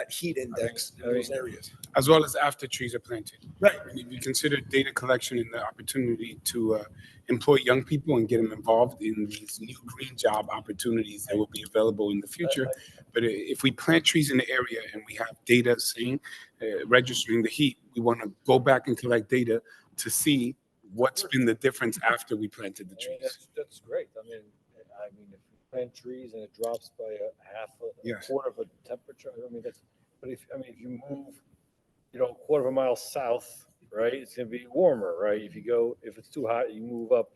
heat index in those areas. As well as after trees are planted. Right. And if you consider data collection and the opportunity to employ young people and get them involved in these new green job opportunities that will be available in the future. But if we plant trees in the area and we have data saying, registering the heat, we want to go back and collect data to see what's been the difference after we planted the trees. That's great. I mean, if you plant trees and it drops by a quarter of a temperature, I mean, if you move, you know, a quarter of a mile south, right, it's going to be warmer, right? If it's too hot, you move up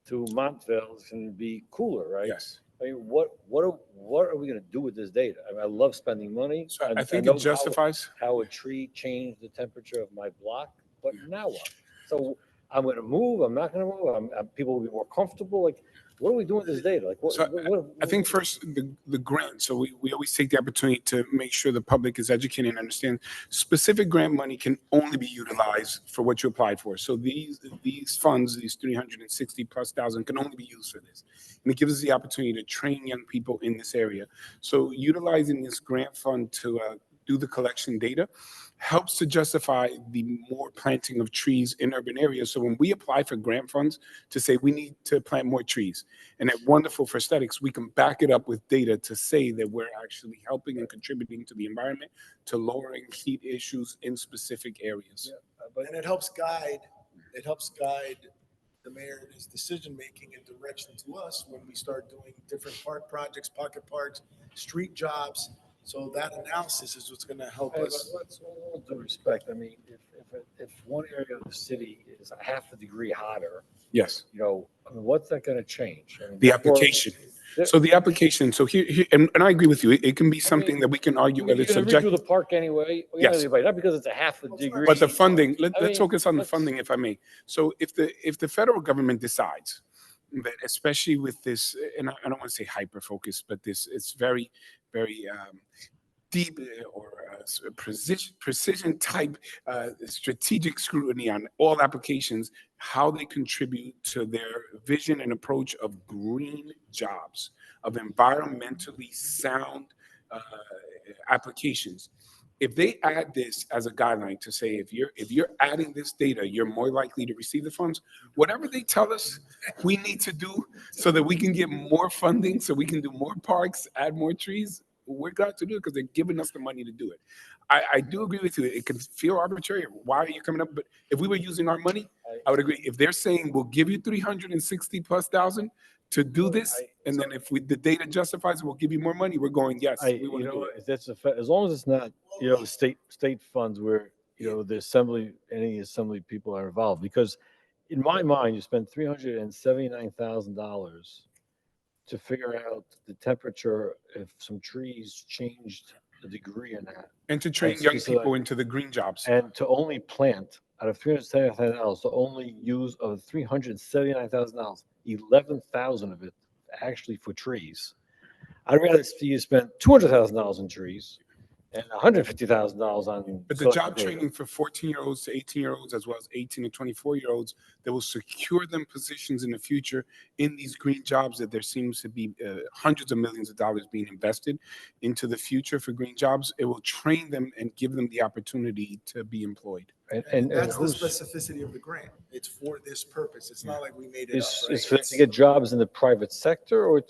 to Montville, it's going to be cooler, right? Yes. I mean, what are we going to do with this data? I mean, I love spending money. So I think it justifies how a tree changed the temperature of my block, but now what? So I'm going to move. I'm not going to move. People will be more comfortable. Like, what are we doing with this data? Like, I think first the grant. So we always take the opportunity to make sure the public is educated and understand specific grant money can only be utilized for what you applied for. So these funds, these 360 plus thousand, can only be used for this. And it gives us the opportunity to train young people in this area. So utilizing this grant fund to do the collection data helps to justify the more planting of trees in urban areas. So when we apply for grant funds to say we need to plant more trees, and at Wonderful for Aesthetics, we can back it up with data to say that we're actually helping and contributing to the environment, to lowering heat issues in specific areas. And it helps guide the mayor in his decision-making and direction to us when we start doing different park projects, pocket parks, street jobs. So that analysis is what's going to help us. But let's all due respect. I mean, if one area of the city is a half a degree hotter, yes, you know, I mean, what's that going to change? I mean, the application. So the application. So here and I agree with you. It can be something that we can argue whether it's subjective. Redo the park anyway. Yes, not because it's a half a degree. But the funding. Let's focus on the funding, if I may. So if the federal government decides that, especially with this, and I don't want to say hyper focus, but it's very, very deep or precision type strategic scrutiny on all applications, how they contribute to their vision and approach of green jobs, of environmentally sound applications. If they add this as a guideline to say, if you're adding this data, you're more likely to receive the funds, whatever they tell us we need to do so that we can get more funding, so we can do more parks, add more trees, we're glad to do it because they're giving us the money to do it. I do agree with you. It can feel arbitrary. Why are you coming up? But if we were using our money, I would agree. If they're saying we'll give you 360 plus thousand to do this, and then if the data justifies, we'll give you more money. We're going, yes, we want to do it. That's as long as it's not, state funds where, any assembly people are involved. Because in my mind, you spend $379,000 to figure out the temperature if some trees changed the degree in that. And to train young people into the green jobs. And to only plant out of $379,000, to only use of $379,000, 11,000 of it actually for trees. I'd rather see you spend $200,000 in trees and $150,000 on. But the job training for 14-year-olds to 18-year-olds, as well as 18 to 24-year-olds, that will secure them positions in the future in these green jobs, that there seems to be hundreds of millions of dollars being invested into the future for green jobs. It will train them and give them the opportunity to be employed. And that's the specificity of the grant. It's for this purpose. It's not like we made it up, right? It's for to get jobs in the private sector, or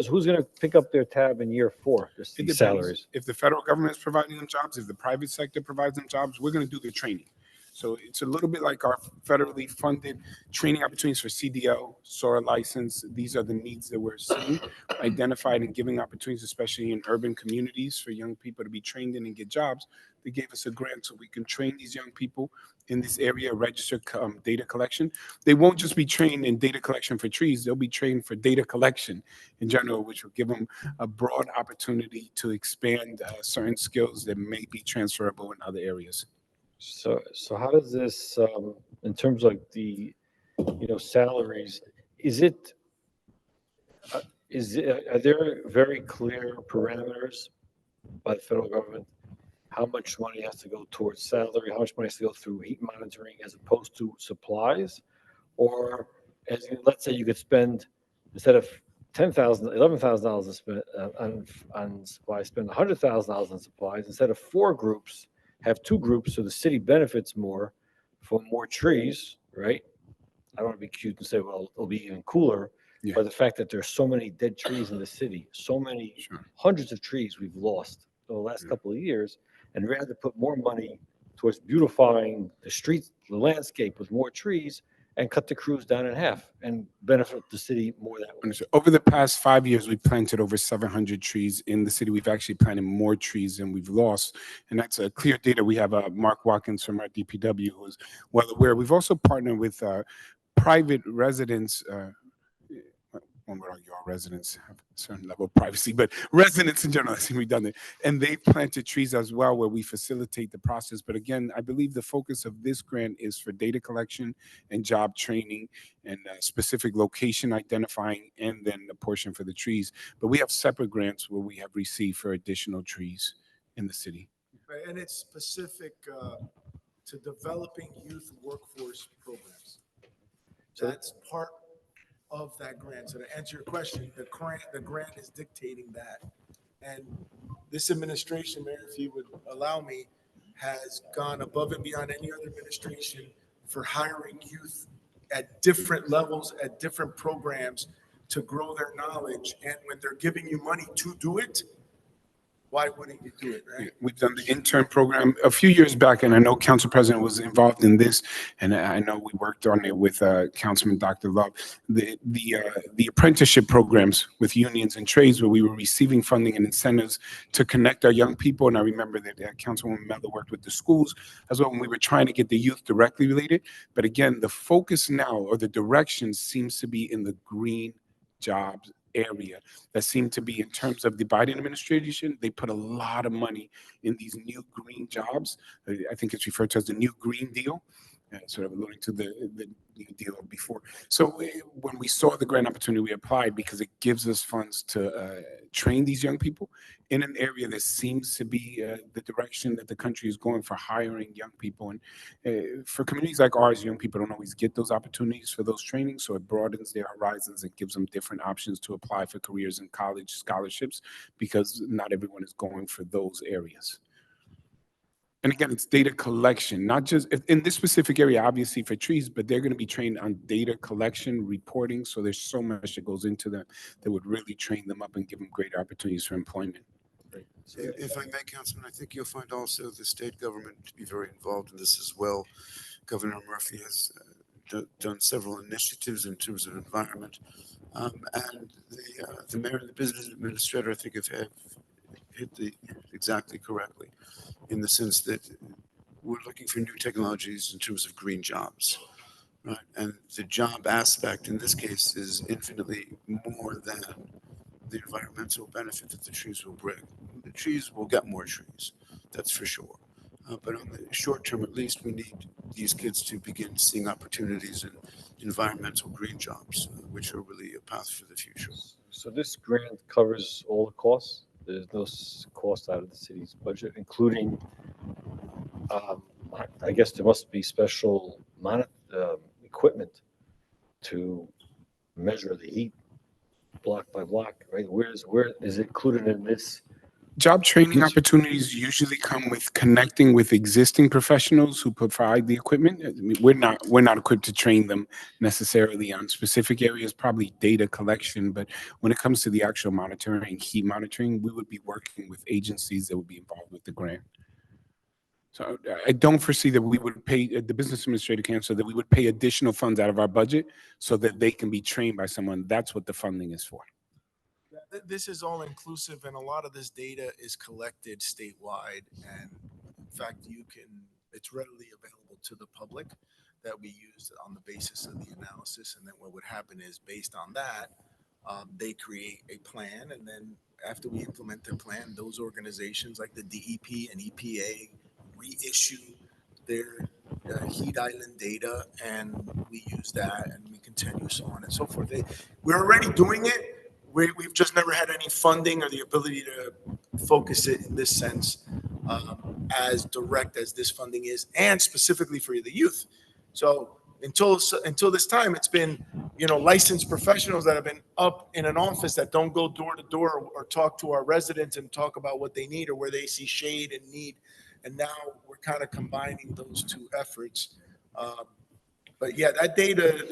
who's going to pick up their tab in year 4? These salaries. If the federal government is providing them jobs, if the private sector provides them jobs, we're going to do the training. So it's a little bit like our federally funded training opportunities for CDL, SORA license. These are the needs that we're seeing identified and giving opportunities, especially in urban communities, for young people to be trained in and get jobs. They gave us a grant so we can train these young people in this area, register data collection. They won't just be trained in data collection for trees. They'll be trained for data collection in general, which will give them a broad opportunity to expand certain skills that may be transferable in other areas. So how does this, in terms of the, salaries, are there very clear parameters by the federal government? How much money has to go towards salary? How much money has to go through heat monitoring as opposed to supplies? Or let's say you could spend, instead of $11,000 to spend on supplies, spend $100,000 on supplies. Instead of 4 groups, have 2 groups, so the city benefits more for more trees, right? I don't want to be cute and say, well, it'll be even cooler. Yeah. But the fact that there's so many dead trees in the city, so many hundreds of trees we've lost over the last couple of years, and rather put more money towards beautifying the streets, the landscape with more trees, and cut the crews down in half and benefit the city more that way. Over the past 5 years, we've planted over 700 trees in the city. We've actually planted more trees than we've lost. And that's a clear data. We have Mark Watkins from our DPW who is well aware. We've also partnered with private residents. One would argue all residents have a certain level of privacy, but residents in general, I seem redundant. And they've planted trees as well, where we facilitate the process. But again, I believe the focus of this grant is for data collection and job training and specific location identifying, and then the portion for the trees. But we have separate grants where we have received for additional trees in the city. Right, and it's specific to developing youth workforce programs. So that's part of that grant. So to answer your question, the grant is dictating that. And this administration, Mayor, if you would allow me, has gone above and beyond any other administration for hiring youth at different levels, at different programs to grow their knowledge. And when they're giving you money to do it, why wouldn't you do it, right? We've done the intern program a few years back, and I know Council President was involved in this, and I know we worked on it with Councilman Dr. Love. The apprenticeship programs with unions and trades, where we were receiving funding and incentives to connect our young people. And I remember that Councilwoman Mello worked with the schools as well when we were trying to get the youth directly related. But again, the focus now, or the direction, seems to be in the green jobs area. That seemed to be, in terms of the Biden administration, they put a lot of money in these new green jobs. I think it's referred to as the new Green Deal, sort of alluding to the new deal before. So when we saw the grant opportunity, we applied because it gives us funds to train these young people in an area that seems to be the direction that the country is going for hiring young people. And for communities like ours, young people don't always get those opportunities for those trainings. So it broadens their horizons and gives them different options to apply for careers in college scholarships, because not everyone is going for those areas. And again, it's data collection, not just in this specific area, obviously for trees, but they're going to be trained on data collection, reporting. So there's so much that goes into them that would really train them up and give them greater opportunities for employment. If I may, Councilman, I think you'll find also the state government to be very involved in this as well. Governor Murphy has done several initiatives in terms of environment. And the mayor and the business administrator, I think, have hit exactly correctly in the sense that we're looking for new technologies in terms of green jobs, right? And the job aspect in this case is infinitely more than the environmental benefit that the trees will bring. The trees will get more trees, that's for sure. But on the short term, at least, we need these kids to begin seeing opportunities in environmental green jobs, which are really a path for the future. So this grant covers all the costs? There's no cost out of the city's budget, including, I guess there must be special equipment to measure the heat block by block, right? Where is it included in this? Job training opportunities usually come with connecting with existing professionals who provide the equipment. I mean, we're not equipped to train them necessarily on specific areas, probably data collection, but when it comes to the actual monitoring, heat monitoring, we would be working with agencies that would be involved with the grant. So I don't foresee that we would pay, the business administrator can, so that we would pay additional funds out of our budget so that they can be trained by someone. That's what the funding is for. This is all inclusive, and a lot of this data is collected statewide. And in fact, it's readily available to the public that we use on the basis of the analysis. And then what would happen is, based on that, they create a plan. And then after we implement their plan, those organizations like the DEP and EPA reissue their heat island data, and we use that, and we continue so on and so forth. We're already doing it. We've just never had any funding or the ability to focus it in this sense as direct as this funding is, and specifically for the youth. So until this time, it's been, licensed professionals that have been up in an office that don't go door to door or talk to our residents and talk about what they need or where they see shade and need. And now we're kind of combining those two efforts. But yeah, that data,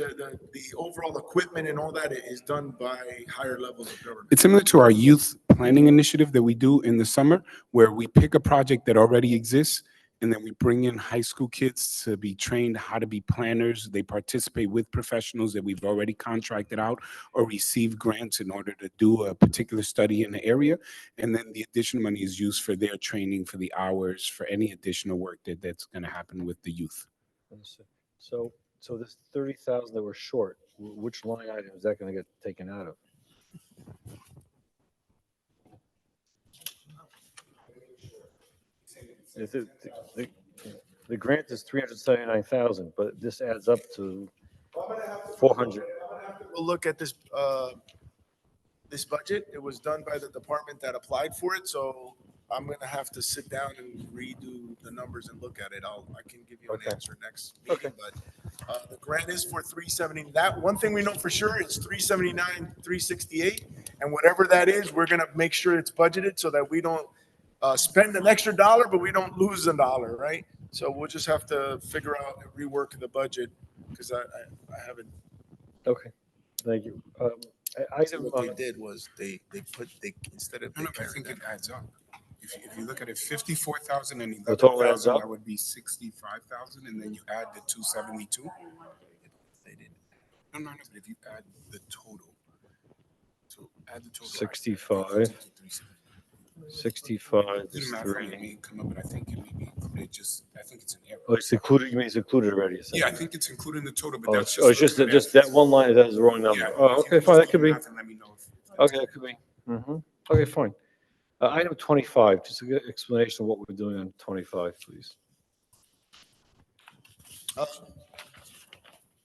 the overall equipment and all that is done by higher levels of government. It's similar to our youth planning initiative that we do in the summer, where we pick a project that already exists, and then we bring in high school kids to be trained how to be planners. They participate with professionals that we've already contracted out or receive grants in order to do a particular study in the area. And then the additional money is used for their training, for the hours, for any additional work that's going to happen with the youth. So this 30,000 that we're short, which line item is that going to get taken out of? The grant is 379,000, but this adds up to 400. We'll look at this budget. It was done by the department that applied for it, so I'm gonna have to sit down and redo the numbers and look at it. I can give you an answer next meeting, but the grant is for 370. That one thing we know for sure is 379, 368, and whatever that is, we're gonna make sure it's budgeted so that we don't spend an extra dollar, but we don't lose a dollar, right? So we'll just have to figure out and rework the budget because I haven't. Okay, thank you. What they did was they instead of. I think it adds up. If you look at it, 54,000 and The total adds 11,000, up? that would be 65,000, and then you add the 272. They didn't. No. But if you add the total, so add the total. 65. 65 is It 3. may come up, but I think it may be included. I think it's an error. Oh, it's included. You mean it's included already? Yeah, I think it's included in the total, but Oh, that's it's just that one line that has the wrong number. Yeah, Oh, if you okay, fine. That just could do be. math and let me know if Okay, that could be. Okay, fine. Item 25, just a good explanation of what we're doing on 25, please.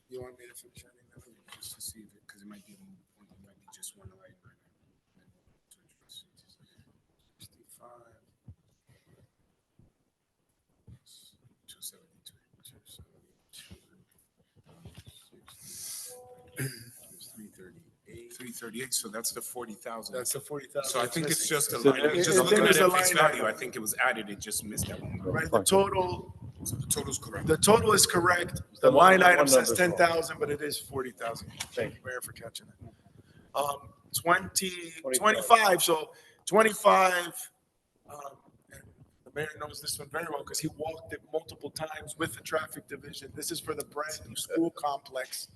You want me to finish adding that? just to see if it, because it might be just one line. 65. 272. 338. 238, so that's the 40,000. That's the 40,000. So I think it's just a So line, there- it's just I think looking at there's a it face line value, I item. think it was added, it just missed that one. Right, the total, So the total's correct. the total is correct. The The one- line the one item says number's wrong. 10,000, but it is 40,000. Thank you, Mayor, for catching it. 25, so 25, and the mayor knows this one very well because he walked it multiple times with the traffic division. This is for the brand new school complex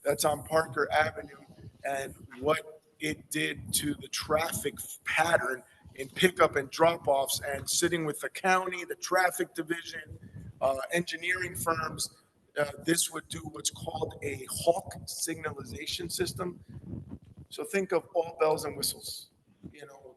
that's on Parker Avenue, and what it did to the traffic pattern in pickup and drop-offs, and sitting with the county, the traffic division, engineering firms. This would do what's called a hawk signalization system. So think of all bells and whistles,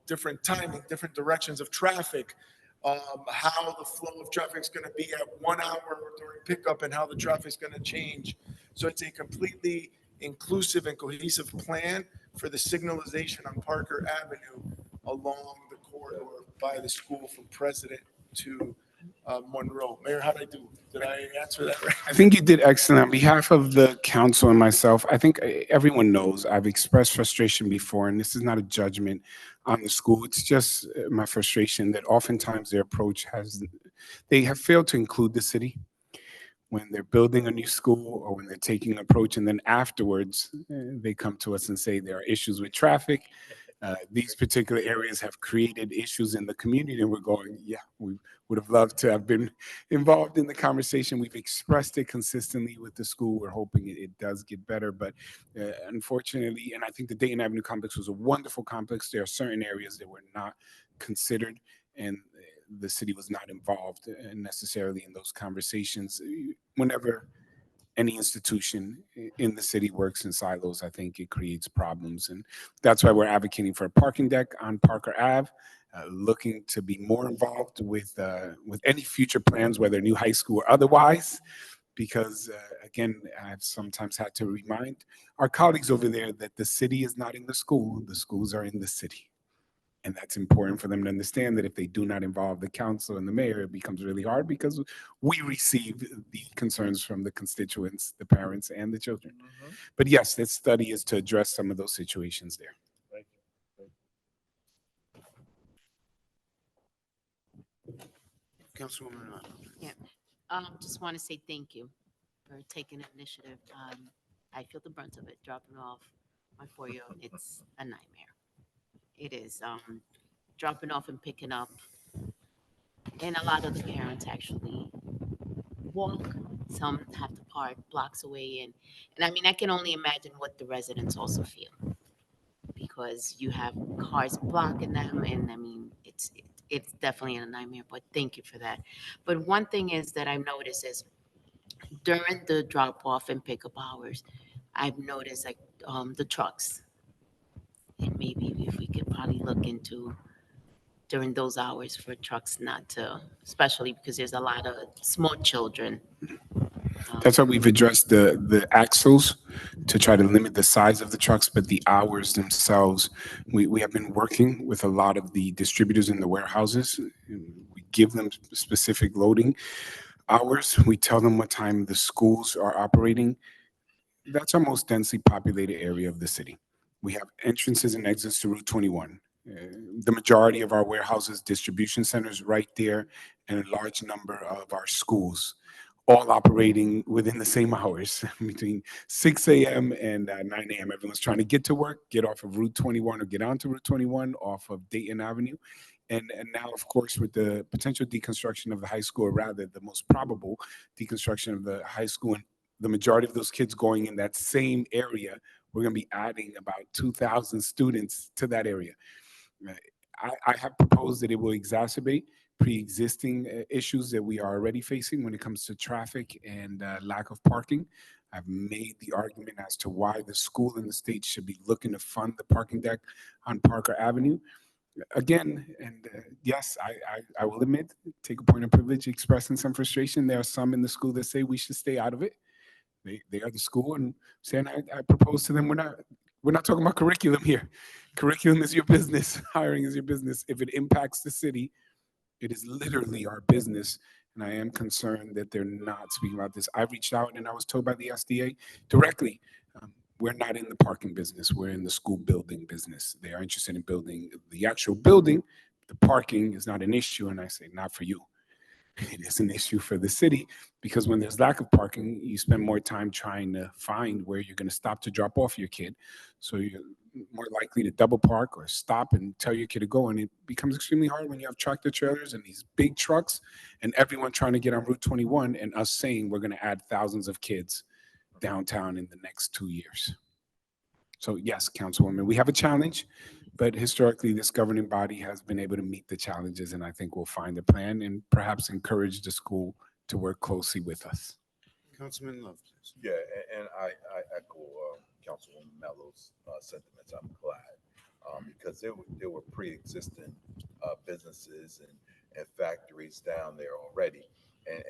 different timing, different directions of traffic, how the flow of traffic is going to be at 1 hour during pickup and how the traffic is going to change. So it's a completely inclusive and cohesive plan for the signalization on Parker Avenue along the corridor by the school from President to Monroe. Mayor, how'd I do? Did I answer that right? I think you did excellent. On behalf of the council and myself, I think everyone knows I've expressed frustration before, and this is not a judgment on the school. It's just my frustration that oftentimes their approach they have failed to include the city when they're building a new school or when they're taking an approach, and then afterwards they come to us and say there are issues with traffic. These particular areas have created issues in the community, and we're going, yeah, we would have loved to have been involved in the conversation. We've expressed it consistently with the school. We're hoping it does get better, but unfortunately, and I think the Dayton Avenue complex was a wonderful complex. There are certain areas that were not considered, and the city was not involved necessarily in those conversations. Whenever any institution in the city works in silos, I think it creates problems. And that's why we're advocating for a parking deck on Parker Ave, looking to be more involved with any future plans, whether new high school or otherwise, because again, I've sometimes had to remind our colleagues over there that the city is not in the schools are in the city. And that's important for them to understand that if they do not involve the council and the mayor, it becomes really hard because we receive the concerns from the constituents, the parents, and the children. But yes, this study is to address some of those situations there. Councilwoman. Just want to say thank you for taking the initiative. I feel the brunt of it, dropping off my 4-year-old. It's a nightmare. It is dropping off and picking up. And a lot of the parents actually walk. Some have to park blocks away. And I mean, I can only imagine what the residents also feel, because you have cars blocking them. And I mean, it's definitely a nightmare, but thank you for that. But one thing is that I've noticed is during the drop off and pickup hours, I've noticed like the trucks. And maybe if we could probably look into during those hours for trucks not to, especially because there's a lot of small children. That's why we've addressed the axles to try to limit the size of the trucks, but the hours themselves, we have been working with a lot of the distributors in the warehouses. We give them specific loading hours. We tell them what time the schools are operating. That's our most densely populated area of the city. We have entrances and exits to Route 21. The majority of our warehouses, distribution centers right there, and a large number of our schools, all operating within the same hours, between 6 a.m. and 9 a.m. Everyone's trying to get to work, get off of Route 21 or get onto Route 21 off of Dayton Avenue. And now, of course, with the potential deconstruction of the high school, or rather the most probable deconstruction of the high school, and the majority of those kids going in that same area, we're going to be adding about 2,000 students to that area. I have proposed that it will exacerbate pre-existing issues that we are already facing when it comes to traffic and lack of parking. I've made the argument as to why the school and the state should be looking to fund the parking deck on Parker Avenue. Again, and yes, I will admit, take a point of privilege expressing some frustration. There are some in the school that say we should stay out of it. They are the school, and saying I propose to them, we're not talking about curriculum here. Curriculum is your business. Hiring is your business. If it impacts the city, it is literally our business. And I am concerned that they're not speaking about this. I reached out and I was told by the SDA directly, we're not in the parking business. We're in the school building business. They are interested in building the actual building. The parking is not an issue. And I say, not for you. It is an issue for the city because when there's lack of parking, you spend more time trying to find where you're going to stop to drop off your kid. So you're more likely to double park or stop and tell your kid to go. And it becomes extremely hard when you have tractor trailers and these big trucks and everyone trying to get on Route 21 and us saying we're going to add thousands of kids downtown in the next 2 years. So yes, Councilwoman, we have a challenge, but historically this governing body has been able to meet the challenges, and I think we'll find a plan and perhaps encourage the school to work closely with us. Councilman Love, please. Yeah, and I echo Councilwoman Mello's sentiments. I'm glad because there were pre-existing businesses and factories down there already.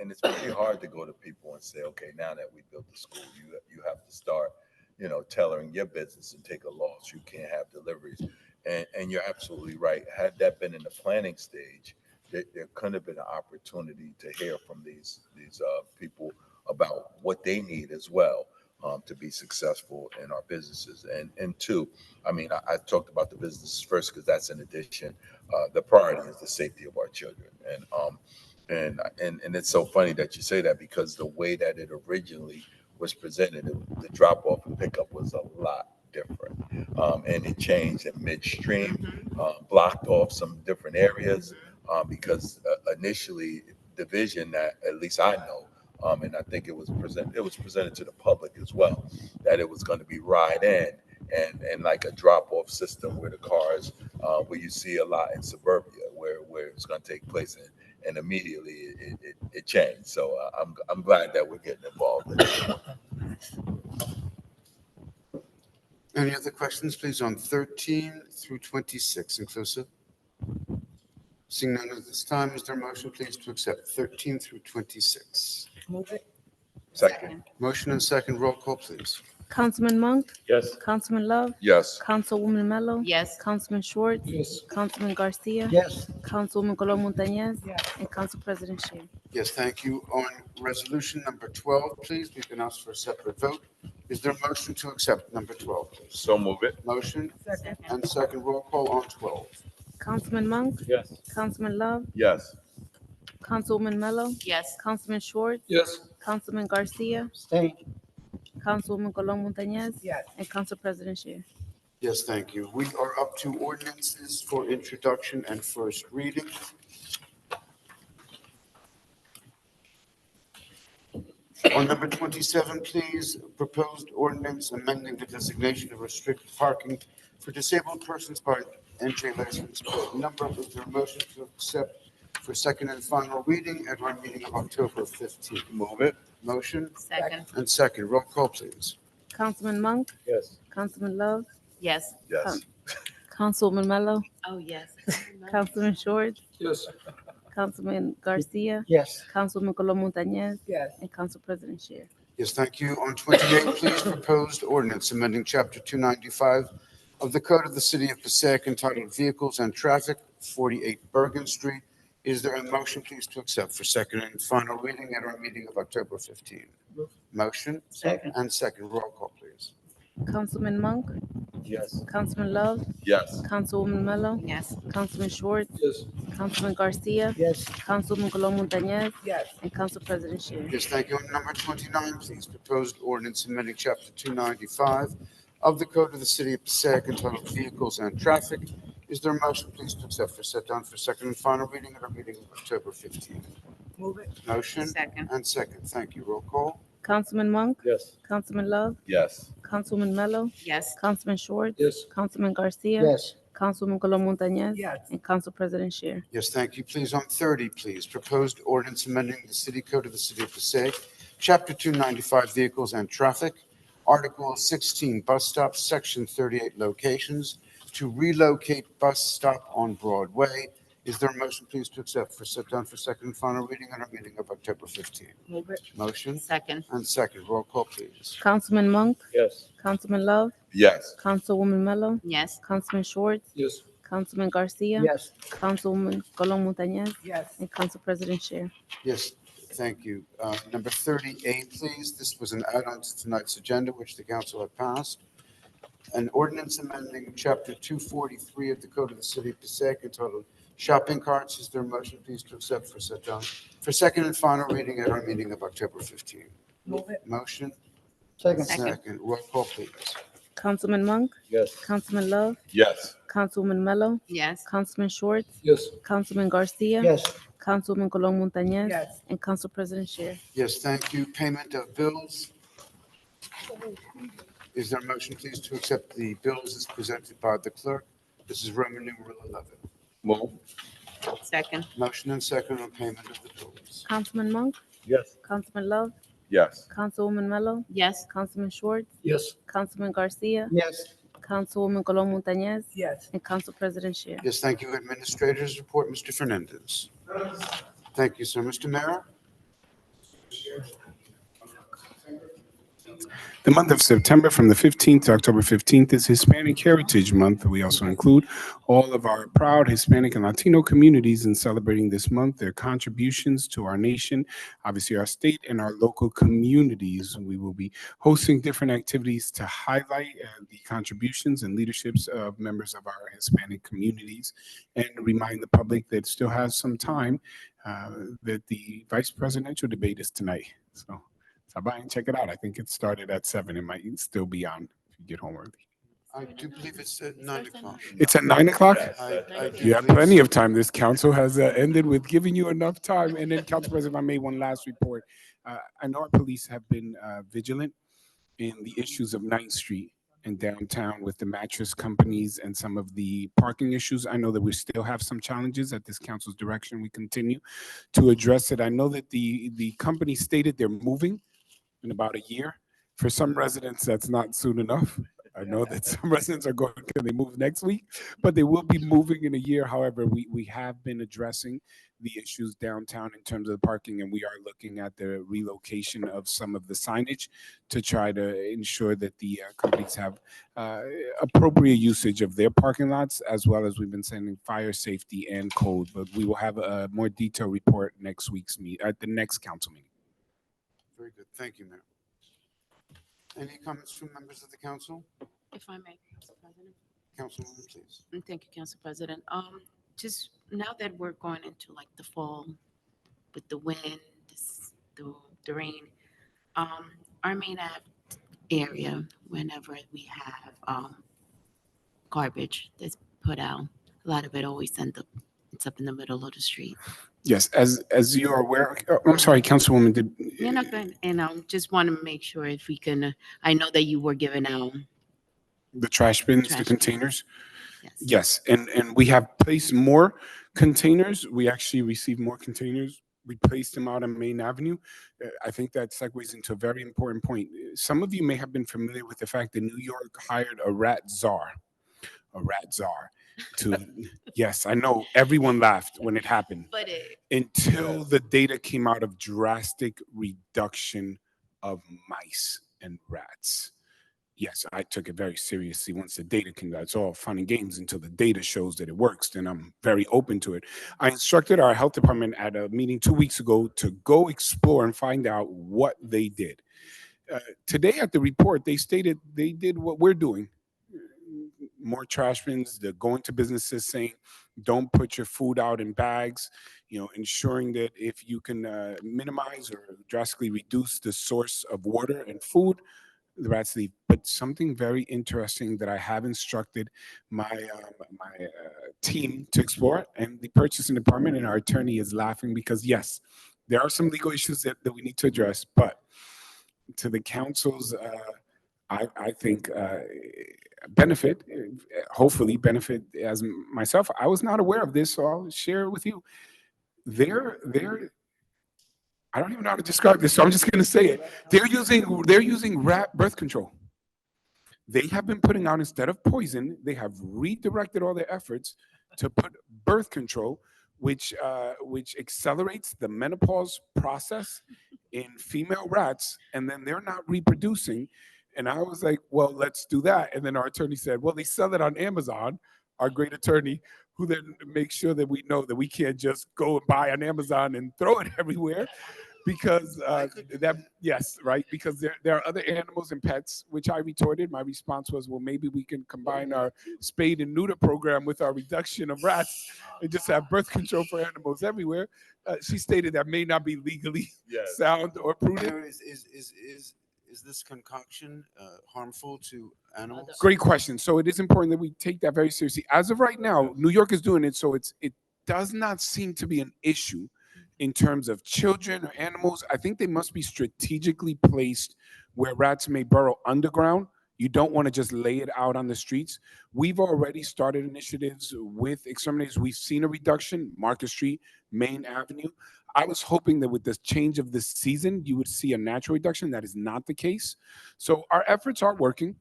And it's pretty hard to go to people and say, okay, now that we built the school, you have to start, tailoring your business and take a loss. You can't have deliveries. And you're absolutely right. Had that been in the planning stage, there could have been an opportunity to hear from these people about what they need as well to be successful in our businesses. And two, I mean, I talked about the businesses first because that's in addition. The priority is the safety of our children. And it's so funny that you say that because the way that it originally was presented, the drop off and pickup was a lot different. And it changed in midstream, blocked off some different areas because initially the vision that at least I know, and I think it was presented to the public as well, that it was going to be ride in and like a drop off system where the cars, where you see a lot in suburbia, where it's going to take place and immediately it changed. So I'm glad that we're getting involved in it. Any other questions, please, on 13 through 26 inclusive? Seeing none at this time, is there a motion, please, to accept 13 through 26? Move it. Second. Motion and second, roll call, please. Councilman Monk, Yes. Councilman Love, Yes. Councilwoman Mello, Yes. Councilman Schwartz, Yes. Councilman Garcia, Yes. Councilwoman Colon Montañez, and Council President Shear. Yes, thank you. On resolution number 12, please, we've been asked for a separate vote. Is there a motion to accept number 12, please? So move it. Motion Second. and second, roll call on 12. Councilman Monk, Yes. Councilman Love, Yes. Councilwoman Mello, Yes. Councilman Schwartz, Yes. Councilman Garcia, Stay. Councilwoman Colon Montañez, Yes. and Council President Shear. Yes, thank you. We are up to ordinances for introduction and first reading. On number 27, please, proposed ordinance amending the designation of restricted parking for disabled persons by NJ license plate number. Is there a motion to accept for second and final reading at our meeting of October 15th? Move it. Motion Second. and second, roll call, please. Councilman Monk, Yes. Councilman Love, Yes. Yes. Councilwoman Mello, Oh, yes. Councilman Schwartz, Yes. Councilman Garcia, Yes. Councilwoman Colon Montañez, Yes. and Council President Shear. Yes, thank you. On 28, please, proposed ordinance amending Chapter 295 of the Code of the City of Passaic entitled Vehicles and Traffic, 48 Bergen Street. Is there a motion, please, to accept for second and final reading at our meeting of October 15? Motion Second. and second, roll call, please. Councilman Monk, Yes. Councilman Love, Yes. Councilwoman Mello, Yes. Councilman Schwartz, Yes. Councilman Garcia, Yes. Councilwoman Colon Montañez, Yes. and Council President Shear. Yes, thank you. On number 29, please, proposed ordinance amending Chapter 295 of the Code of the City of Passaic entitled Vehicles and Traffic. Is there a motion, please, to accept for set down for second and final reading at our meeting of October 15? Move it. Motion Second. and second. Thank you. Roll call. Councilman Monk, Yes. Councilman Love, Yes. Councilwoman Mello, Yes. Councilman Schwartz, Yes. Councilman Garcia, Yes. Councilwoman Colon Montañez, Yes. and Council President Shear. Yes, thank you. Please, on 30, please, proposed ordinance amending the City Code of the City of Passaic, Chapter 295, Vehicles and Traffic, Article 16, Bus Stops, Section 38, Locations, to relocate bus stop on Broadway. Is there a motion, please, to accept for set down for second and final reading at our meeting of October 15? Move it. Motion Second. and second. Roll call, please. Councilman Monk, Yes. Councilman Love, Yes. Councilwoman Mello, Yes. Councilman Schwartz, Yes. Councilman Garcia, Yes. Councilwoman Colon Montañez, Yes. and Council President Shear. Yes, Thank you. Number 38, please. This was an add-on to tonight's agenda, which the council had passed. An ordinance amending Chapter 243 of the Code of the City of Passaic entitled Shopping Carts. Is there a motion, please, to accept for second and final reading at our meeting of October 15? Move it. Motion? Second. Second. Roll call, please. Councilman Monk, Yes. Councilman Love, Yes. Councilwoman Mello, Yes. Councilman Schwartz, Yes. Councilman Garcia, Yes. Councilwoman Colon Montañez, Yes. and Council President Shear. Yes, thank you. Payment of bills. Is there a motion, please, to accept the bills as presented by the clerk? This is Roman numeral 11. Move. Second. Motion and second on payment of the bills. Councilman Monk, Yes. Councilman Love, Yes. Councilwoman Mello, Yes. Councilman Schwartz, Yes. Councilman Garcia, Yes. Councilwoman Colon Montañez, Yes. and Council President Shear. Yes, thank you. Administrators report, Mr. Fernandez. Thank you, sir. Mr. Mayor? The month of September, from the 15th to October 15th, is Hispanic Heritage Month. We also include all of our proud Hispanic and Latino communities in celebrating this month, their contributions to our nation, obviously our state and our local communities. We will be hosting different activities to highlight the contributions and leaderships of members of our Hispanic communities and remind the public that it still has some time, that the vice presidential debate is tonight. So stop by and check it out. I think it started at 7. It might still be on if you get home early. I do believe it's at 9 o'clock. It's at 9 o'clock? I do You have believe plenty so. of time. This council has ended with giving you enough time. And then, Council President, if I made one last report. I know our police have been vigilant in the issues of 9th Street and downtown with the mattress companies and some of the parking issues. I know that we still have some challenges. At this council's direction, we continue to address it. I know that the company stated they're moving in about a year. For some residents, that's not soon enough. I know that some residents are going, can they move next week? But they will be moving in a year. However, we have been addressing the issues downtown in terms of parking, and we are looking at the relocation of some of the signage to try to ensure that the companies have appropriate usage of their parking lots, as well as we've been sending fire safety and code. But we will have a more detailed report next week's at the next council meeting. Very good. Thank you, Mayor. Any comments from members of the council? If I may, Council President. Councilwoman, please. Thank you, Council President. Just now that we're going into like the fall with the wind, the rain, our main area, whenever we have garbage that's put out, a lot of it always it's up in the middle of the street. Yes, as you are aware, I'm sorry, Councilwoman, You're not going, and I just want to make sure if we can, I know that you were giving out. the trash bins, the Trash bins. containers? Yes. Yes, and we have placed more containers. We actually received more containers. We placed them out on Main Avenue. I think that segues into a very important point. Some of you may have been familiar with the fact that New York hired a rat czar to, yes, I know everyone laughed when it happened. But Until the data came out of drastic reduction of mice and rats. Yes, I took it very seriously once the data came out. It's all fun and games until the data shows that it works, then I'm very open to it. I instructed our health department at a meeting 2 weeks ago to go explore and find out what they did. Today at the report, they stated they did what we're doing. More trash bins, they're going to businesses saying, don't put your food out in bags, ensuring that if you can minimize or drastically reduce the source of water and food, the rats leave. But something very interesting that I have instructed my team to explore, and the purchasing department and our attorney is laughing because yes, there are some legal issues that we need to address, but to the council's, I think, benefit, hopefully benefit as myself. I was not aware of this, so I'll share it with you. They're I don't even know how to describe this, so I'm just going to say it. They're using rat birth control. They have been putting out, instead of poison, they have redirected all their efforts to put birth control, which accelerates the menopause process in female rats, and then they're not reproducing. And I was like, well, let's do that. And then our attorney said, well, they sell it on Amazon, our great attorney, who then makes sure that we know that we can't just go and buy on Amazon and throw it everywhere. because I could do that yes, right, because there are other animals and pets, which I retorted. My response was, well, maybe we can combine our spade and neuter program with our reduction of rats and just have birth control for animals everywhere. She stated that may not be legally Yes. sound or prudent. Mayor, is this concoction harmful to animals? Great question. So it is important that we take that very seriously. As of right now, New York is doing it, so it does not seem to be an issue in terms of children or animals. I think they must be strategically placed where rats may burrow underground. You don't want to just lay it out on the streets. We've already started initiatives with exterminators. We've seen a reduction, Market Street, Main Avenue. I was hoping that with the change of the season, you would see a natural reduction. That is not the case. So our efforts are working.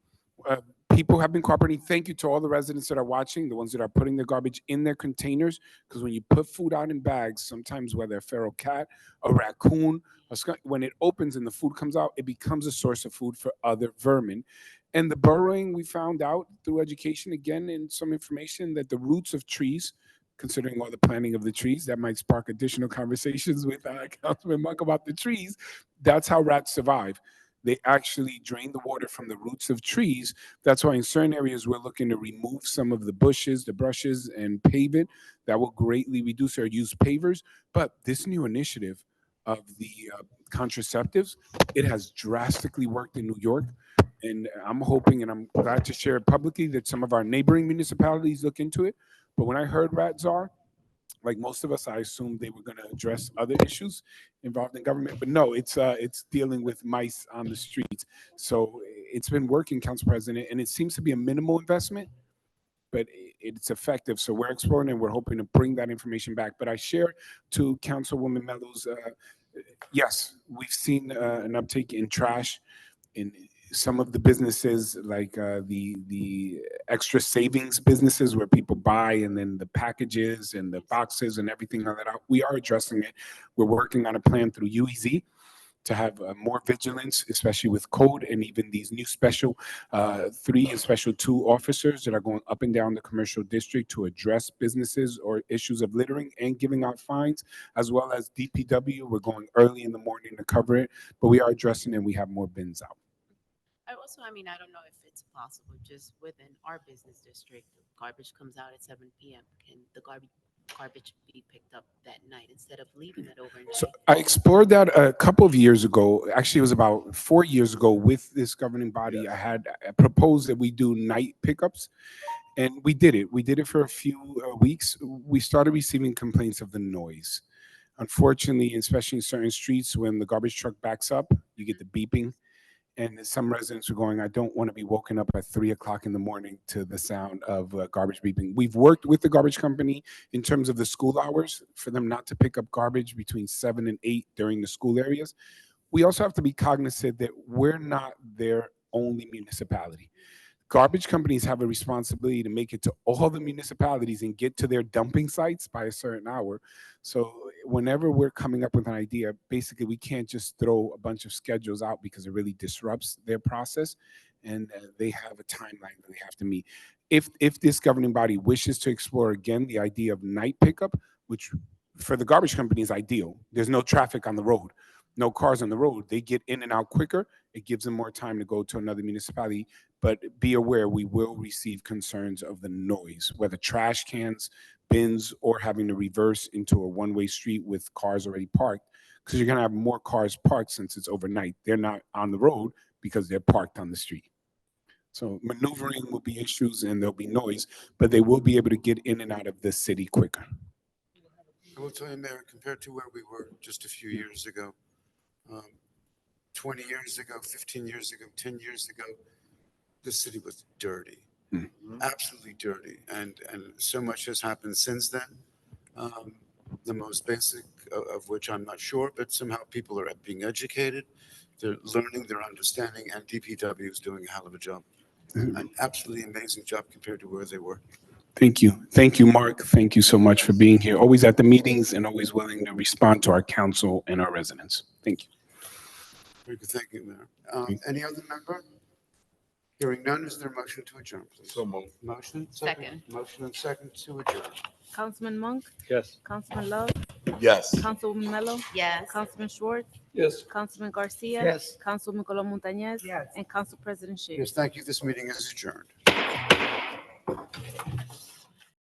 Uh, People have been cooperating. Thank you to all the residents that are watching, the ones that are putting their garbage in their containers. Because when you put food out in bags, sometimes whether a feral cat, a raccoon, a skunk, when it opens and the food comes out, it becomes a source of food for other vermin. And the burrowing, we found out through education, again, and some information that the roots of trees, considering all the planting of the trees, that might spark additional conversations with Councilman Monk about the trees. That's how rats survive. They actually drain the water from the roots of trees. That's why in certain areas we're looking to remove some of the bushes, the brushes, and pave it. That will greatly reduce or use pavers. But this new initiative of the contraceptives, it has drastically worked in New York. And I'm hoping, and I'm glad to share it publicly, that some of our neighboring municipalities look into it. But when I heard Rat Czar, like most of us, I assumed they were going to address other issues involved in government, but no, it's dealing with mice on the streets. So it's been working, Council President, and it seems to be a minimal investment, but it's effective. So we're exploring and we're hoping to bring that information back. But I share to Councilwoman Mello's, yes, we've seen an uptake in trash in some of the businesses, like the extra savings businesses where people buy and then the packages and the boxes and everything like that. We are addressing it. We're working on a plan through UEZ to have more vigilance, especially with code and even these new special 3 and special 2 officers that are going up and down the commercial district to address businesses or issues of littering and giving out fines, as well as DPW. We're going early in the morning to cover it, but we are addressing it and we have more bins out. I mean, I don't know if it's possible, just within our business district, garbage comes out at 7 PM. Can the garbage be picked up that night instead of leaving it overnight? So I explored that a couple of years ago. Actually, it was about 4 years ago with this governing body. I had proposed that we do night pickups, and we did it. We did it for a few weeks. We started receiving complaints of the noise. Unfortunately, especially in certain streets, when the garbage truck backs up, you get the beeping. And some residents are going, I don't want to be woken up at 3 o'clock in the morning to the sound of garbage beeping. We've worked with the garbage company in terms of the school hours for them not to pick up garbage between 7 and 8 during the school areas. We also have to be cognizant that we're not their only municipality. Garbage companies have a responsibility to make it to all the municipalities and get to their dumping sites by a certain hour. So whenever we're coming up with an idea, basically we can't just throw a bunch of schedules out because it really disrupts their process, and they have a timeline that they have to meet. If this governing body wishes to explore again the idea of night pickup, which for the garbage company is ideal, there's no traffic on the road, no cars on the road, they get in and out quicker. It gives them more time to go to another municipality. But be aware, we will receive concerns of the noise, whether trash cans, bins, or having to reverse into a one-way street with cars already parked, because you're going to have more cars parked since it's overnight. They're not on the road because they're parked on the street. So maneuvering will be issues and there'll be noise, but they will be able to get in and out of the city quicker. I will tell you, Mayor, compared to where we were just a few years ago, 20 years ago, 15 years ago, 10 years ago, the city was dirty, absolutely dirty. And so much has happened since then. The most basic of which I'm not sure, but somehow people are being educated. They're learning, they're understanding, and DPW is doing a hell of a job. An absolutely amazing job compared to where they were. Thank you. Thank you, Mark. Thank you so much for being here. Always at the meetings and always willing to respond to our council and our residents. Thank you. Very good. Thank you, Mayor. Any other member? Hearing none, is there a motion to adjourn, please? So moved. Motion? Second. Motion and second to adjourn. Councilman Monk, Yes. Councilman Love, Yes. Councilwoman Mello, Yes. Councilman Schwartz, Yes. Councilman Garcia. Yes. Councilwoman Colom Montañez. Yes. And Council President Shay. Yes, thank you. This meeting is adjourned.